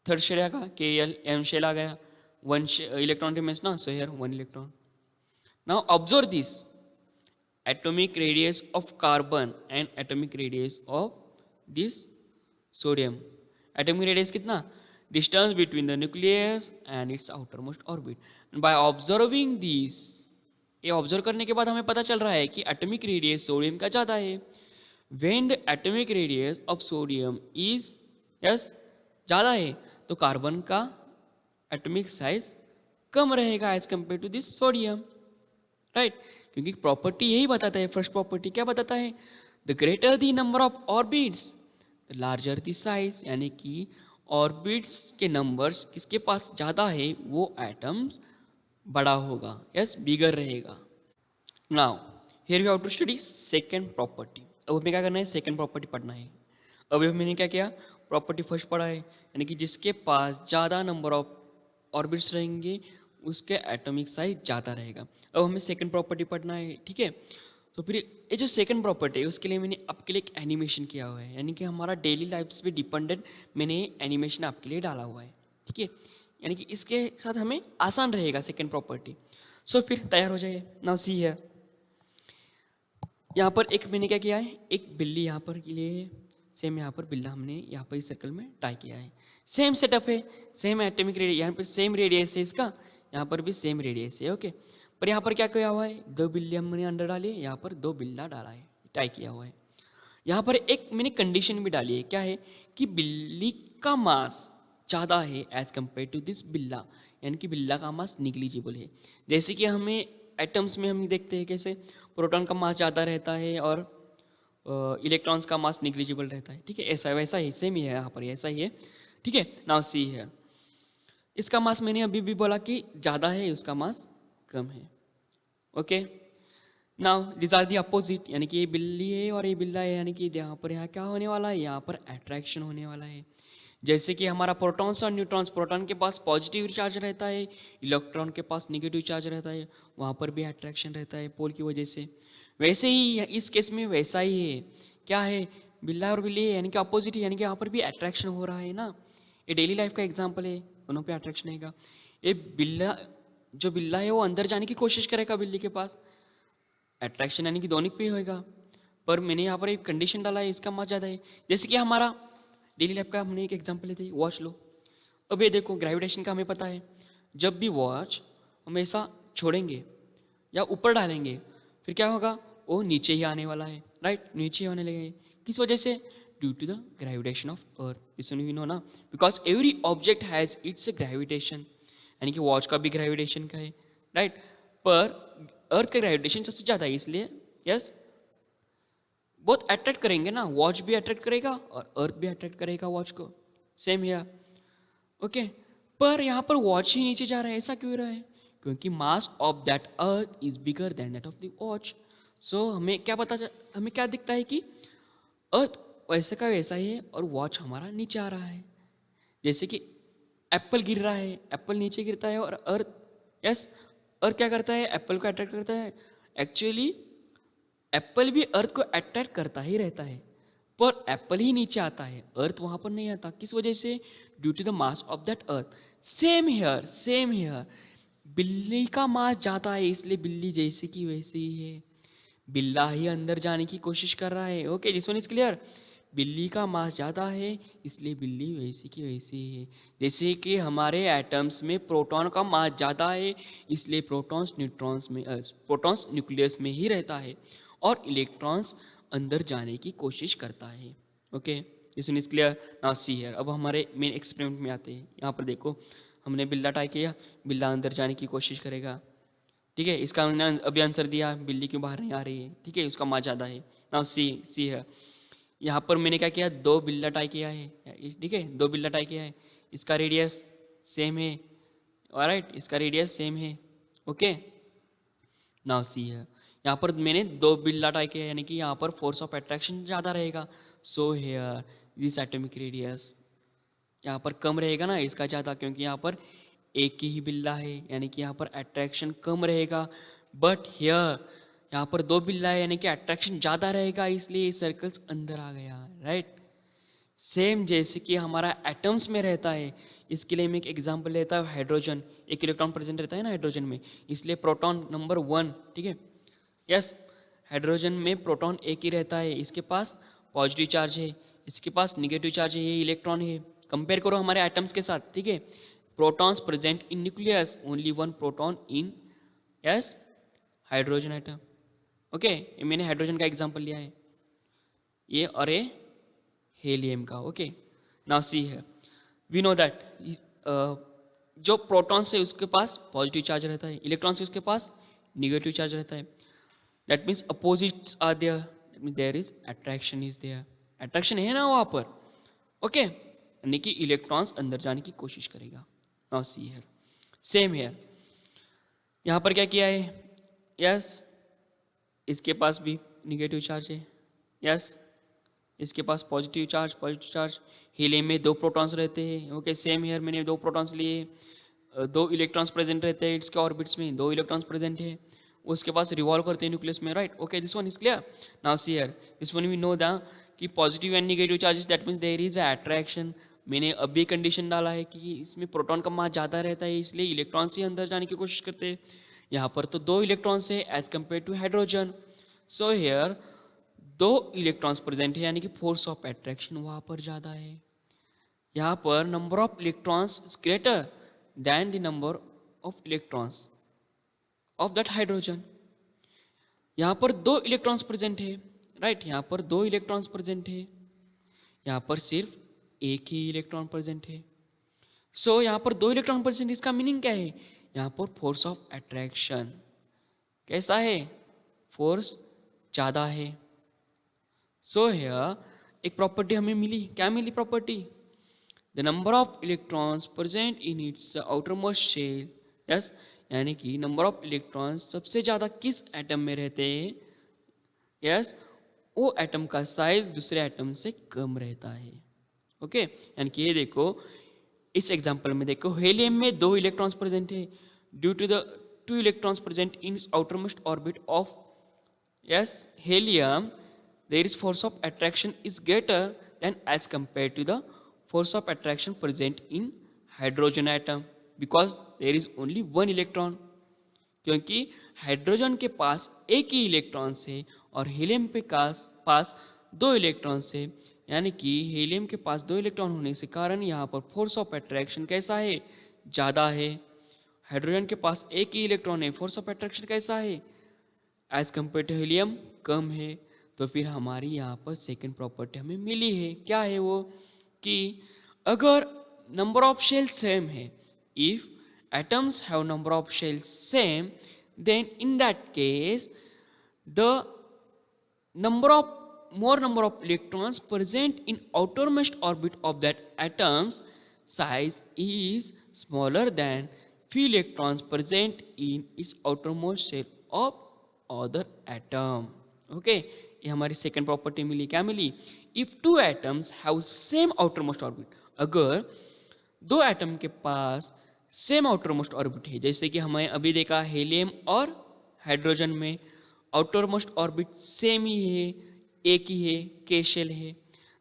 Third shell आएगा KLM शेल आ गया. 1 electron remains ना. So here 1 electron. Now observe this atomic radius of carbon and atomic radius of this sodium. Atomic radius कितना? Distance between the nucleus and its outermost orbit. And by observing this, ये observe करने के बाद हमें पता चल रहा है कि एटॉमिक रेडियस सोडियम का ज़्यादा है. When the atomic radius of sodium is ज़्यादा है तो कार्बन का एटॉमिक साइज कम रहेगा as compare to this sodium. Right, क्योंकि प्रॉपर्टी यही बताता है. फर्स्ट प्रॉपर्टी क्या बताता है? The greater the number of orbits the larger the size. यानी कि ऑर्बिट्स के नंबर्स किसके पास ज़्यादा है वो एटम्स बड़ा होगा. बिगर रहेगा. Now here we have to study second property. अब हमें क्या करना है? सेकंड प्रॉपर्टी पढ़ना है. अभी मैंने क्या किया? प्रॉपर्टी फर्स्ट पढ़ा है, यानी कि जिसके पास ज़्यादा नंबर ऑफ ऑर्बिट्स रहेंगे उसके एटॉमिक साइज ज़्यादा रहेगा. अब हमें सेकंड प्रॉपर्टी पढ़ना है. ठीक है, तो फिर ये जो सेकंड प्रॉपर्टी है उसके लिए मैंने आपके लिए एक एनिमेशन किया हुआ है. यानी कि हमारा डेली लाइफ पे डिपेंडेंट मैंने एनिमेशन आपके लिए डाला हुआ है. ठीक है, यानी कि इसके साथ हमें आसान रहेगा सेकंड प्रॉपर्टी. सो फिर तैयार हो जाइए. नाउ सी है, यहाँ पर एक मैंने क्या किया है? एक बिल्ली यहाँ पर के लिए है. सेम यहाँ पर बिल्ला हमने यहाँ पर इस सर्कल में टाई किया है. सेम सेटअप है, सेम एटॉमिक रेडियस, यहाँ पर सेम रेडियस है इसका, यहाँ पर भी सेम रेडियस है. ओके, पर यहाँ पर क्या किया हुआ है? 2 बिल्ली हमने अंदर डाली है, यहाँ पर 2 बिल्ला डाला है, टाई किया हुआ है. यहाँ पर एक मैंने कंडीशन भी डाली है. क्या है? कि बिल्ली का मास ज़्यादा है एज कम्पेयर टू दिस बिल्ला. यानी कि बिल्ला का मास निग्लिजिबल है. जैसे कि हमें एटम्स में हम देखते हैं कैसे प्रोटॉन का मास ज़्यादा रहता है और इलेक्ट्रॉन्स का मास निग्लिजिबल रहता है, ठीक है। ऐसा वैसा ही सेम ही है यहाँ पर, ऐसा ही है, ठीक है। नाउ सी है, इसका मास मैंने अभी भी बोला कि ज़्यादा है, उसका मास कम है, okay. Now this are the opposite, यानी कि ये बिल्ली है और ये बिल्ला है, यानी कि यहाँ पर क्या होने वाला है, यहाँ पर अट्रैक्शन होने वाला है। जैसे कि हमारा प्रोटॉन्स और न्यूट्रॉन्स, प्रोटॉन के पास पॉजिटिव चार्ज रहता है, इलेक्ट्रॉन के पास निगेटिव चार्ज रहता है, वहाँ पर भी अट्रैक्शन रहता है पोल की वजह से। वैसे ही इस केस में वैसा ही है, क्या है, बिल्ला और बिल्ली है, यानी कि अपोजिट है, यानी कि यहाँ पर भी अट्रैक्शन हो रहा है ना। ये डेली लाइफ का एग्जाम्पल है, दोनों पे अट्रैक्शन रहेगा। ये बिल्ला, जो बिल्ला है वो अंदर जाने की कोशिश करेगा बिल्ली के पास, अट्रैक्शन यानी कि दोनों पे ही होएगा। पर मैंने यहाँ पर एक कंडीशन डाला है, इसका मास ज़्यादा है। जैसे कि हमारा डेली लाइफ का हमने एक एग्जांपल लेते हैं, वॉच लो। अब ये देखो, ग्रेविटेशन का हमें पता है, जब भी वॉच हमेशा छोड़ेंगे या ऊपर डालेंगे फिर क्या होगा, वो नीचे ही आने वाला है, राइट, नीचे ही आने लगेगा। किस वजह से, due to the gravitation of earth. This we know ना, because every object has its gravitation, यानी कि वॉच का भी ग्रेविटेशन का है, राइट। पर अर्थ का ग्रेविटेशन सबसे ज़्यादा है, इसलिए यस बहुत अट्रैक्ट करेंगे ना, वॉच भी अट्रैक्ट करेगा और अर्थ भी अट्रैक्ट करेगा वॉच को, सेम हियर, ओके। पर यहाँ पर वॉच ही नीचे जा रहा है, ऐसा क्यों हो रहा है, क्योंकि mass of that earth is bigger than that of the watch. So हमें क्या हमें क्या दिखता है कि अर्थ वैसे का वैसा ही है और वॉच हमारा नीचे आ रहा है। जैसे कि एप्पल गिर रहा है, एप्पल नीचे गिरता है और अर्थ, यस, अर्थ क्या करता है, एप्पल को अट्रैक्ट करता है। एक्चुअली एप्पल भी अर्थ को अट्रैक्ट करता ही रहता है, पर एप्पल ही नीचे आता है, अर्थ वहाँ पर नहीं आता। किस वजह से, due to the mass of that earth. Same here, same here, बिल्ली का मास ज़्यादा है, इसलिए बिल्ली जैसे कि वैसे ही है, बिल्ला ही अंदर जाने की कोशिश कर रहा है, okay, this one is clear. बिल्ली का मास ज़्यादा है, इसलिए बिल्ली वैसे की वैसे ही है। जैसे कि हमारे एटम्स में प्रोटॉन का मास ज़्यादा है, इसलिए प्रोटॉन्स न्यूक्लियस में ही रहता है और इलेक्ट्रॉन्स अंदर जाने की कोशिश करता है, okay, this one is clear. Now see here, अब हमारे मेन एक्सपेरिमेंट में आते हैं। यहाँ पर देखो, हमने बिल्ला ट्राई किया, बिल्ला अंदर जाने की कोशिश करेगा, ठीक है। इसका हमने अभी आंसर दिया, बिल्ली क्यों बाहर नहीं आ रही है, ठीक है, उसका मास ज़्यादा है। नाउ सी है, यहाँ पर मैंने क्या किया, दो बिल्ला टाई किया है, ठीक है, दो बिल्ला टाई किया है, इसका रेडियस सेम है, ऑलराइट, इसका रेडियस सेम है, ओके। नाउ सी है, यहाँ पर मैंने दो बिल्ला टाई किया, यानी कि यहाँ पर फोर्स ऑफ अट्रैक्शन ज़्यादा रहेगा। So here this atomic radius यहाँ पर कम रहेगा ना, इसका ज़्यादा, क्योंकि यहाँ पर एक ही बिल्ला है, यानी कि यहाँ पर अट्रैक्शन कम रहेगा। बट हियर यहाँ पर दो बिल्ला है, यानी कि अट्रैक्शन ज़्यादा रहेगा, इसलिए सर्कल्स अंदर आ गया, राइट। सेम जैसे कि हमारा एटम्स में रहता है, इसके लिए मैं एक एग्जांपल लेता हूँ, हाइड्रोजन, एक इलेक्ट्रॉन प्रेजेंट रहता है ना हाइड्रोजन में, इसलिए प्रोटॉन नंबर 1, ठीक है, यस, हाइड्रोजन में प्रोटॉन एक ही रहता है, इसके पास पॉजिटिव चार्ज है, इसके पास निगेटिव चार्ज है, ये इलेक्ट्रॉन है। कंपेयर करो हमारे एटम्स के साथ, ठीक है, protons present in nucleus, only one proton in, yes, hydrogen atom, okay. मैंने हाइड्रोजन का एग्जांपल लिया है, ये और ये हेलियम का, ओके। नाउ सी है, वी नो दैट जो प्रोटॉन्स है उसके पास पॉजिटिव चार्ज रहता है, इलेक्ट्रॉन्स है उसके पास निगेटिव चार्ज रहता है। That means opposites are there, that means there is attraction is there, attraction है ना वहाँ पर, ओके, यानी कि इलेक्ट्रॉन्स अंदर जाने की कोशिश करेगा। Now see here, same here, यहाँ पर क्या किया है, यस, इसके पास भी निगेटिव चार्ज है, यस, इसके पास पॉजिटिव चार्ज। हीलियम में दो प्रोटॉन्स रहते हैं, ओके, सेम हियर, मैंने दो प्रोटॉन्स लिए, दो इलेक्ट्रॉन्स प्रेजेंट रहते हैं इसके ऑर्बिट्स में, दो इलेक्ट्रॉन्स प्रेजेंट है, उसके पास रिवॉल्व करते हैं न्यूक्लियस में, right, okay, this one is clear. Now see here, this one we know the कि positive and negative charges, that means there is attraction. मैंने अभी कंडीशन डाला है कि इसमें प्रोटॉन का मास ज़्यादा रहता है, इसलिए इलेक्ट्रॉन्स ही अंदर जाने की कोशिश करते हैं। यहाँ पर तो दो इलेक्ट्रॉन्स है as compare to hydrogen, so here दो इलेक्ट्रॉन्स प्रेजेंट है, यानी कि फोर्स ऑफ अट्रैक्शन वहाँ पर ज़्यादा है। यहाँ पर number of electrons is greater than the number of electrons of that hydrogen. यहाँ पर दो इलेक्ट्रॉन्स प्रेजेंट है, राइट, यहाँ पर दो इलेक्ट्रॉन्स प्रेजेंट है, यहाँ पर सिर्फ एक ही इलेक्ट्रॉन प्रेजेंट है। सो यहाँ पर दो इलेक्ट्रॉन प्रेजेंट, इसका मीनिंग क्या है, यहाँ पर फोर्स ऑफ अट्रैक्शन कैसा है, फोर्स ज़्यादा है। सो हियर एक प्रॉपर्टी हमें मिली, क्या मिली property? The number of electrons present in its outermost shell, yes, यानी कि नंबर ऑफ इलेक्ट्रॉन्स सबसे ज़्यादा किस एटम में रहते हैं, यस, वो एटम का साइज दूसरे एटम से कम रहता है। ओके, यानी कि ये देखो, इस एग्जांपल में देखो, हेलियम में 2 इलेक्ट्रॉन्स प्रेजेंट है। Due to the 2 electrons present in its outermost orbit of, yes, helium, there is force of attraction is greater than as compared to the force of attraction present in hydrogen atom because there is only one electron। क्योंकि hydrogen के पास एक ही electrons है और helium के पास 2 electrons है, यानी कि helium के पास 2 इलेक्ट्रॉन होने से कारण यहाँ पर फोर्स ऑफ अट्रैक्शन कैसा है, ज़्यादा है। हाइड्रोजन के पास एक ही इलेक्ट्रॉन है, फोर्स ऑफ अट्रैक्शन कैसा है, एज कम्पेयर टू हीलियम कम है। तो फिर हमारी यहाँ पर सेकेंड प्रॉपर्टी हमें मिली है, क्या है वो, कि अगर नंबर ऑफ शेल्स सेम है, if atoms have number of shells same, then in that case the number of electrons present in outermost orbit of that atom's size is smaller than few electrons present in its outermost shell of other atom। Okay, ये हमारी second property मिली, क्या मिली? If 2 atoms have same outermost orbit, अगर 2 atom के पास same outermost orbit है, जैसे कि हमें अभी देखा हीलियम और हाइड्रोजन में आउटरमोस्ट ऑर्बिट सेम ही है, एक ही है, के शेल है।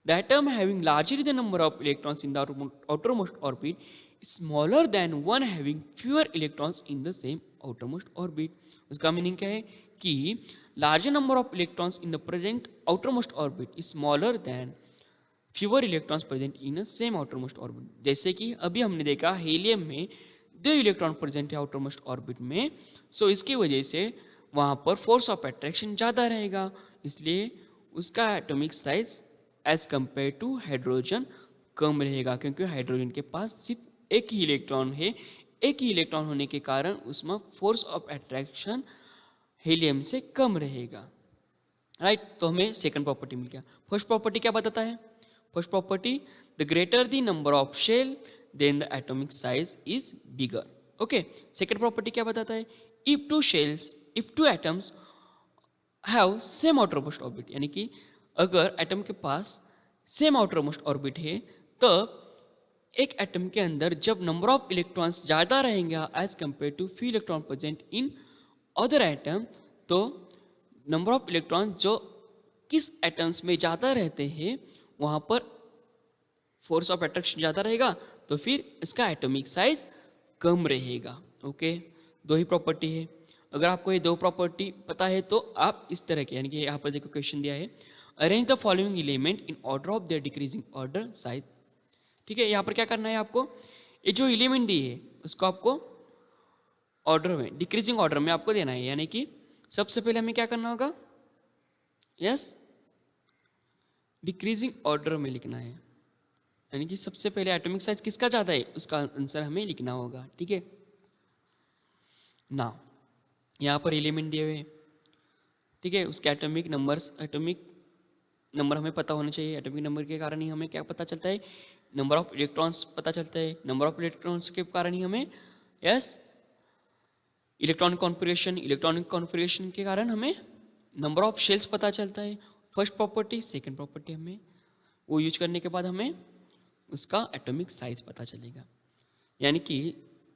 The atom having larger the number of electrons in the outermost orbit smaller than one having fewer electrons in the same outermost orbit. उसका मीनिंग क्या है कि larger number of electrons in the present outermost orbit is smaller than fewer electrons present in same outermost orbit. जैसे कि अभी हमने देखा helium में 2 इलेक्ट्रॉन प्रेजेंट है आउटरमोस्ट ऑर्बिट में, सो इसकी वजह से वहाँ पर फोर्स ऑफ अट्रैक्शन ज़्यादा रहेगा, इसलिए उसका atomic size as compare to hydrogen कम रहेगा, क्योंकि हाइड्रोजन के पास सिर्फ एक ही इलेक्ट्रॉन है। एक ही इलेक्ट्रॉन होने के कारण उसमें फोर्स ऑफ अट्रैक्शन हीलियम से कम रहेगा, राइट। तो हमें सेकंड प्रॉपर्टी मिल गया। फर्स्ट प्रॉपर्टी क्या बताता है? First property, the greater the number of shell then the atomic size is bigger. Okay, second property क्या बताता है? If two atoms have same outermost orbit, यानी कि अगर एटम के पास सेम आउटरमोस्ट ऑर्बिट है, तब एक एटम के अंदर जब नंबर ऑफ इलेक्ट्रॉन्स ज़्यादा रहेंगे as compare to few electron present in other atom, तो नंबर ऑफ इलेक्ट्रॉन जो किस एटम्स में ज़्यादा रहते हैं वहाँ पर फोर्स ऑफ अट्रैक्शन ज़्यादा रहेगा, तो फिर इसका एटॉमिक साइज कम रहेगा। ओके, 2 ही प्रॉपर्टी है। अगर आपको ये 2 प्रॉपर्टी पता है तो आप इस तरह के, यानी कि यहाँ पर देखो क्वेश्चन दिया है, arrange the following element in order of their decreasing order size. ठीक है, यहाँ पर क्या करना है आपको, ये जो एलिमेंट दी है उसको आपको ऑर्डर में, डिक्रीजिंग ऑर्डर में आपको देना है, यानी कि सबसे पहले हमें क्या करना होगा, यस, डिक्रीजिंग ऑर्डर में लिखना है, यानी कि सबसे पहले एटॉमिक साइज किसका ज़्यादा है उसका आंसर हमें लिखना होगा। ठीक है ना, यहाँ पर एलिमेंट दिए हुए, ठीक है, उसके एटॉमिक नंबर हमें पता होना चाहिए। एटॉमिक नंबर के कारण ही हमें क्या पता चलता है, नंबर ऑफ इलेक्ट्रॉन्स पता चलता है। नंबर ऑफ इलेक्ट्रॉन्स के कारण ही हमें, यस, इलेक्ट्रॉनिक कॉन्फ़िगरेशन के कारण हमें नंबर ऑफ शेल्स पता चलता है। फर्स्ट प्रॉपर्टी, सेकंड प्रॉपर्टी हमें वो यूज करने के बाद हमें उसका एटॉमिक साइज पता चलेगा। यानी कि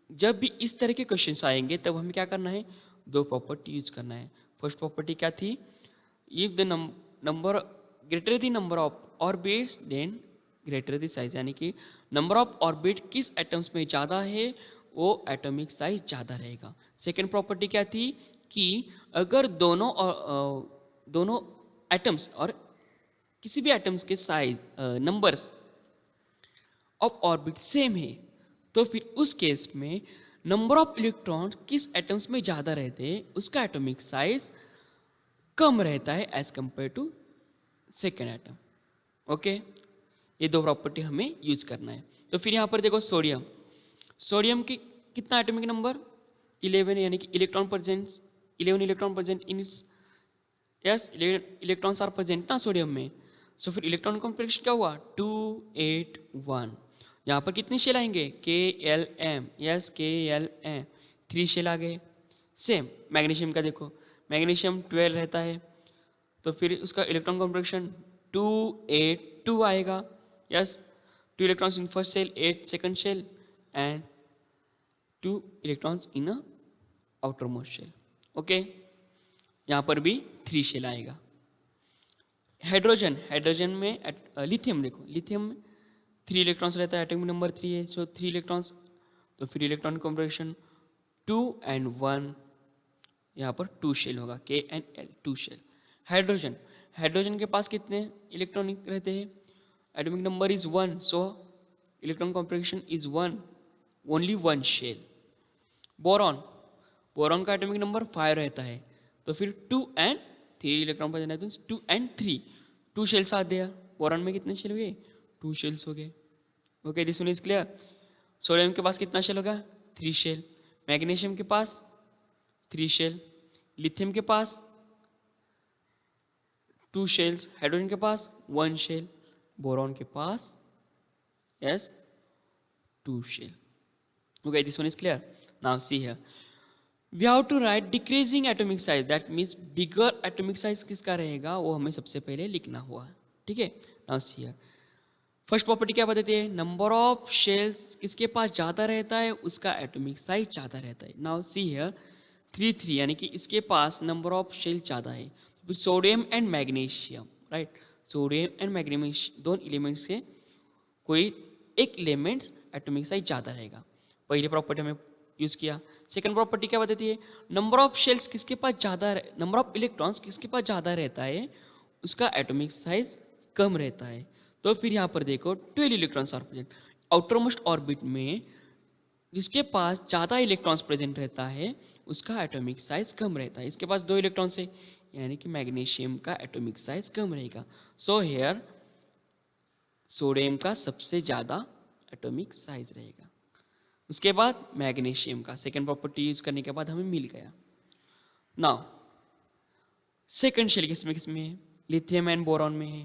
जब भी इस तरह के क्वेश्चंस आएंगे तब हमें क्या करना है, 2 प्रॉपर्टी यूज करना है। फर्स्ट प्रॉपर्टी क्या थी, if the number greater the number of orbits then greater the size, यानी कि नंबर ऑफ ऑर्बिट किस एटम्स में ज़्यादा है वो एटॉमिक साइज ज़्यादा रहेगा। सेकेंड प्रॉपर्टी क्या थी कि अगर दोनों एटम्स और किसी भी एटम्स के size numbers of orbit same है, तो फिर उस केस में नंबर ऑफ इलेक्ट्रॉन किस एटम्स में ज़्यादा रहते हैं उसका एटॉमिक साइज कम रहता है as compare to second atom. Okay, ये 2 प्रॉपर्टी हमें यूज करना है। तो फिर यहाँ पर देखो सोडियम की कितना एटॉमिक नंबर 11, यानी कि 11 electron present in its yes, electrons are present ना सोडियम में, सो फिर इलेक्ट्रॉन कॉन्फिगरेशन क्या हुआ 2 8 1। यहाँ पर कितने शेल आएंगे KLM, यस KLM 3 शेल आ गए। सेम मैग्नीशियम का देखो, मैग्नीशियम 12 रहता है, तो फिर उसका इलेक्ट्रॉन कॉन्फिगरेशन 2 8 2 आएगा। Yes, 2 electrons in first shell, 8 second shell and 2 electrons in a outer most shell. Okay, यहाँ पर भी 3 शेल आएगा। हाइड्रोजन, हाइड्रोजन में लिथियम देखो, लिथियम में 3 इलेक्ट्रॉन्स रहता है, एटॉमिक नंबर 3 है, सो 3 इलेक्ट्रॉन्स, तो फिर इलेक्ट्रॉन कॉन्फिगरेशन 2 एंड 1, यहाँ पर 2 शेल होगा KNL 2 शेल। हाइड्रोजन, हाइड्रोजन के पास कितने इलेक्ट्रॉनिक रहते हैं, atomic number is 1, so electron configuration is 1, only 1 shell. Boron, boron का एटॉमिक नंबर 5 रहता है, तो फिर 2 एंड 3 इलेक्ट्रॉन पर 2 एंड 3, 2 शेल्स आ दिया। बोरॉन में कितने शेल हो गए 2 शेल्स हो गए। Okay, this one is clear. Sodium के पास कितना शेल होगा 3 शेल, मैग्नीशियम के पास 3 शेल, लिथियम के पास 2 शेल्स, हाइड्रोजन के पास 1 शेल, बोरॉन के पास yes 2 shell. Okay, this one is clear. Now see here, we have to write decreasing atomic size, that means bigger atomic size किसका रहेगा वो हमें सबसे पहले लिखना हुआ, ठीक है। Now see here, first property क्या बताती है, नंबर ऑफ शेल्स किसके पास ज़्यादा रहता है उसका एटॉमिक साइज ज़्यादा रहता है। नाउ सी हियर 3 3, यानी कि इसके पास नंबर ऑफ शेल ज़्यादा है, sodium and magnesium, right, sodium and magnesium दोनों एलिमेंट्स के कोई एक एलिमेंट्स एटॉमिक साइज ज़्यादा रहेगा, पहली प्रॉपर्टी हमें यूज़ किया। सेकंड प्रॉपर्टी क्या बताती है, नंबर ऑफ शेल्स किसके पास ज़्यादा, नंबर ऑफ इलेक्ट्रॉन्स किसके पास ज़्यादा रहता है उसका एटॉमिक साइज कम रहता है। तो फिर यहाँ पर देखो 12 electrons are present, outer most orbit में जिसके पास ज़्यादा इलेक्ट्रॉन्स प्रेजेंट रहता है उसका एटॉमिक साइज कम रहता है। इसके पास 2 इलेक्ट्रॉन्स है, यानी कि मैग्नीशियम का एटॉमिक साइज कम रहेगा। सो हेयर सोडियम का सबसे ज़्यादा एटॉमिक साइज रहेगा, उसके बाद मैग्नीशियम का। सेकेंड प्रॉपर्टी यूज करने के बाद हमें मिल गया। नाउ सेकेंड शेल किसमें है, लिथियम एंड बोरॉन में है,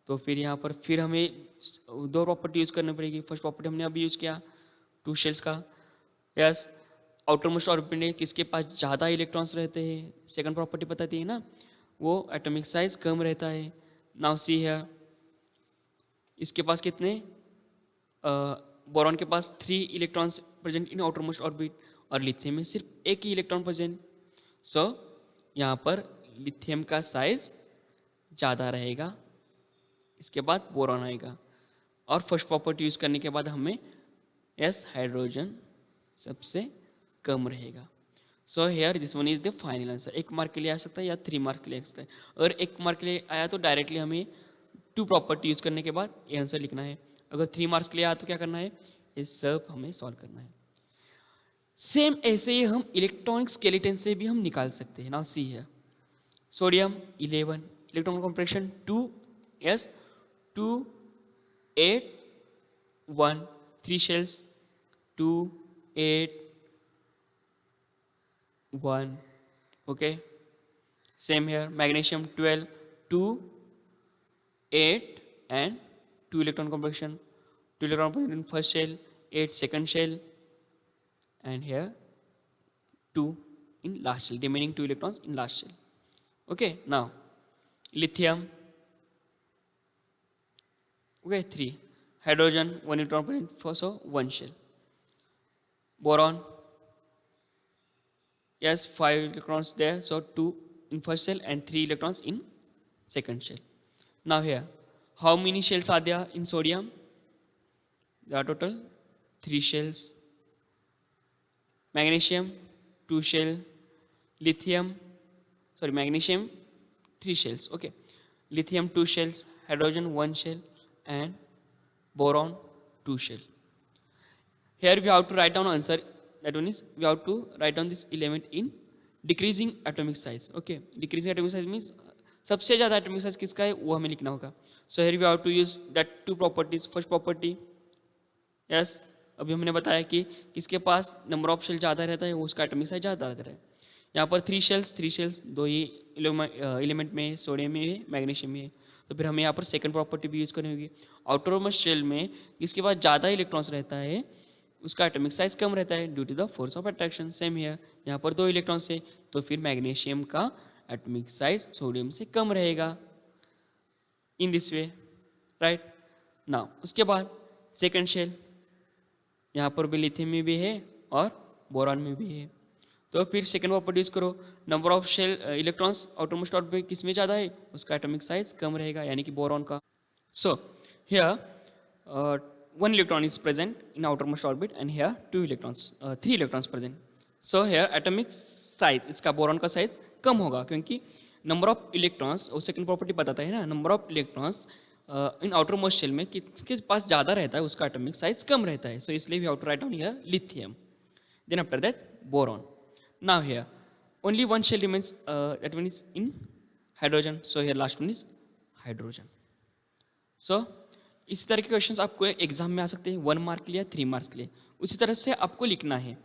तो फिर यहाँ पर फिर हमें 2 प्रॉपर्टी यूज करनी पड़ेगी। फर्स्ट प्रॉपर्टी हमने अभी यूज किया 2 शेल्स का, यस, आउटर मोस्ट ऑर्बिट में किसके पास ज़्यादा इलेक्ट्रॉन्स रहते हैं, सेकेंड प्रॉपर्टी बताती है ना, वो एटॉमिक साइज कम रहता है। नाउ सी है, इसके पास कितने, बोरॉन के पास 3 इलेक्ट्रॉन्स प्रेजेंट इन आउटर मोस्ट ऑर्बिट और लिथियम में सिर्फ 1 ही इलेक्ट्रॉन प्रेजेंट, सो यहाँ पर लिथियम का साइज ज़्यादा रहेगा, इसके बाद बोरॉन आएगा। और फर्स्ट प्रॉपर्टी यूज़ करने के बाद हमें यस हाइड्रोजन सबसे कम रहेगा। So here this one is the final answer. 1 mark के लिए आ सकता है या 3 मार्क्स के लिए आ सकता है। अगर 1 मार्क के लिए आया तो डायरेक्टली हमें 2 प्रॉपर्टी यूज़ करने के बाद ये आंसर लिखना है। अगर 3 मार्क्स के लिए आया तो क्या करना है, ये सब हमें सॉल्व करना है। सेम ऐसे ही हम इलेक्ट्रॉनिक स्केलेटन से भी हम निकाल सकते हैं। नाउ सी है, sodium 11, electron configuration 2 yes 2 8 1, 3 shells 2 8 1, okay, same here, magnesium 12 2 8 and 2 electron configuration, 2 electron configuration in first shell, 8 second shell, and here 2 in last shell, remaining 2 electrons in last shell. Okay, now lithium, okay, 3, hydrogen 1 electron present for, so 1 shell, boron, yes, 5 electrons there, so 2 in first shell and 3 electrons in second shell. Now here, how many shells are there in sodium? There are total 3 shells. Magnesium 2 shell, lithium, sorry, magnesium 3 shells, okay, lithium 2 shells, hydrogen 1 shell, and boron 2 shell. Here we have to write down answer. That one is we have to write down this element in decreasing atomic size. Okay, decreasing atomic size means सबसे ज़्यादा atomic size किसका है वो हमें लिखना होगा. So here we have to use that 2 properties. First property, yes, अभी हमने बताया कि किसके पास नंबर ऑफ शेल ज़्यादा रहता है वो उसका एटॉमिक साइज ज़्यादा रहता है. यहाँ पर थ्री शेल्स दो ही एलिमेंट में है, सोडियम में है, मैग्नीशियम में है। तो फिर हमें यहाँ पर सेकंड प्रॉपर्टी भी यूज़ करनी होगी। आउटरमोस्ट शेल में जिसके पास ज़्यादा इलेक्ट्रॉन्स रहता है उसका एटॉमिक साइज कम रहता है due to the force of attraction. Same here, यहाँ पर दो इलेक्ट्रॉन्स है तो फिर मैग्नीशियम का एटॉमिक साइज सोडियम से कम रहेगा इन दिस वे, राइट। नाउ उसके बाद सेकंड शेल, यहाँ पर भी लिथियम में भी है और बोरॉन में भी है। तो फिर सेकंड प्रॉपर्टी यूज करो, number of shell electrons outermost orbit किस में ज़्यादा है उसका एटॉमिक साइज कम रहेगा, यानी कि बोरॉन का। So here one electron is present in outermost orbit and here three electrons present. So here atomic size इसका बोरॉन का साइज कम होगा क्योंकि नंबर ऑफ इलेक्ट्रॉन्स, और सेकंड प्रॉपर्टी बताता है ना, number of electrons in outermost shell में किसके पास ज़्यादा रहता है उसका एटॉमिक साइज कम रहता है। सो इसलिए we have to write down here lithium, then after that boron. Now here only one shell remains, that one is in hydrogen, so here last one is hydrogen. So इसी तरह के questions आपको exam में आ सकते हैं 1 mark के लिए या 3 मार्क्स के लिए, उसी तरह से आपको लिखना है।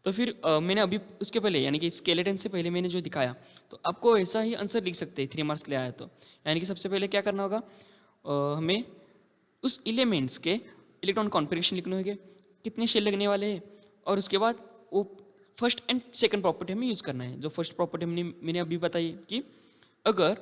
तो फिर मैंने अभी उसके पहले यानी कि स्केलेटन से पहले मैंने जो दिखाया तो आपको ऐसा ही आंसर लिख सकते हैं 3 मार्क्स के लिए आया तो। यानी कि सबसे पहले क्या करना होगा, हमें उस एलिमेंट्स के इलेक्ट्रॉन कॉन्फ़िगरेशन लिखने होंगे, कितने शेल लगने वाले हैं, और उसके बाद वो फर्स्ट एंड सेकंड प्रॉपर्टी हमें यूज़ करना है। जो फर्स्ट प्रॉपर्टी मैंने अभी बताई कि अगर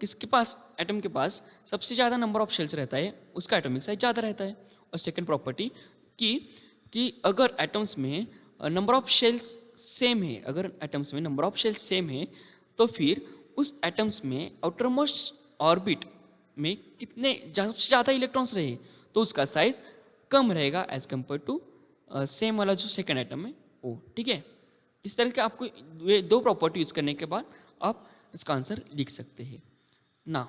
किसके पास एटम के पास सबसे ज़्यादा नंबर ऑफ शेल्स रहता है उसका एटॉमिक साइज ज़्यादा रहता है, और सेकंड प्रॉपर्टी कि अगर एटम्स में नंबर ऑफ शेल्स सेम है, अगर एटम्स में नंबर ऑफ शेल्स सेम है तो फिर उस एटम्स में आउटरमोस्ट ऑर्बिट में कितने सबसे ज़्यादा इलेक्ट्रॉन्स रहे तो उसका साइज कम रहेगा एज कम्पेयर टू सेम वाला जो सेकंड एटम है वो, ठीक है। इस तरह के आपको ये दो प्रॉपर्टी यूज़ करने के बाद आप इसका आंसर लिख सकते हैं ना।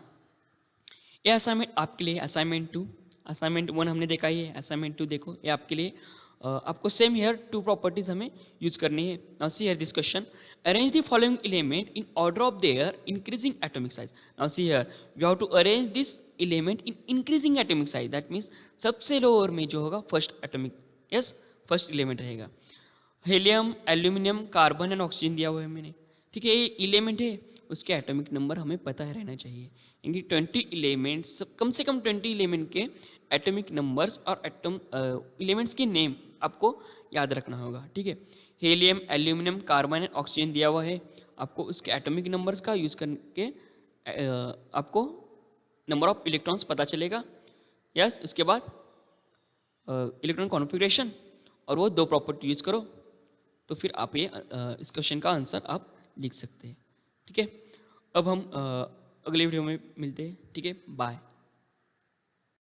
ये असाइनमेंट आपके लिए, असाइनमेंट 1 हमने देखा ही है, असाइनमेंट 2 देखो, ये आपके लिए आपको सेम हेयर 2 प्रॉपर्टीज हमें यूज करनी है। Now see here this question, arrange the following element in order of their increasing atomic size. Now see here we have to arrange this element in increasing atomic size, that means सबसे lower में जो होगा first atomic, yes first element रहेगा। Helium, aluminium, carbon and oxygen दिया हुआ है मैंने, ठीक है। ये एलिमेंट है, उसके एटॉमिक नंबर हमें पता है रहना चाहिए, यानी 20 एलिमेंट्स, कम से कम 20 एलिमेंट के एटॉमिक नंबर्स और एलिमेंट्स के नेम आपको याद रखना होगा, ठीक है। Helium, aluminium, carbon and oxygen दिया हुआ है, आपको उसके एटॉमिक नंबर्स का यूज़ करके आपको नंबर ऑफ इलेक्ट्रॉन्स पता चलेगा, यस। उसके बाद इलेक्ट्रॉन कॉन्फ़िगरेशन और वो 2 प्रॉपर्टी यूज़ करो तो फिर आप ये इस क्वेश्चन का आंसर आप लिख सकते हैं, ठीक है। अब हम अगले वीडियो में मिलते हैं, ठीक है, बाय।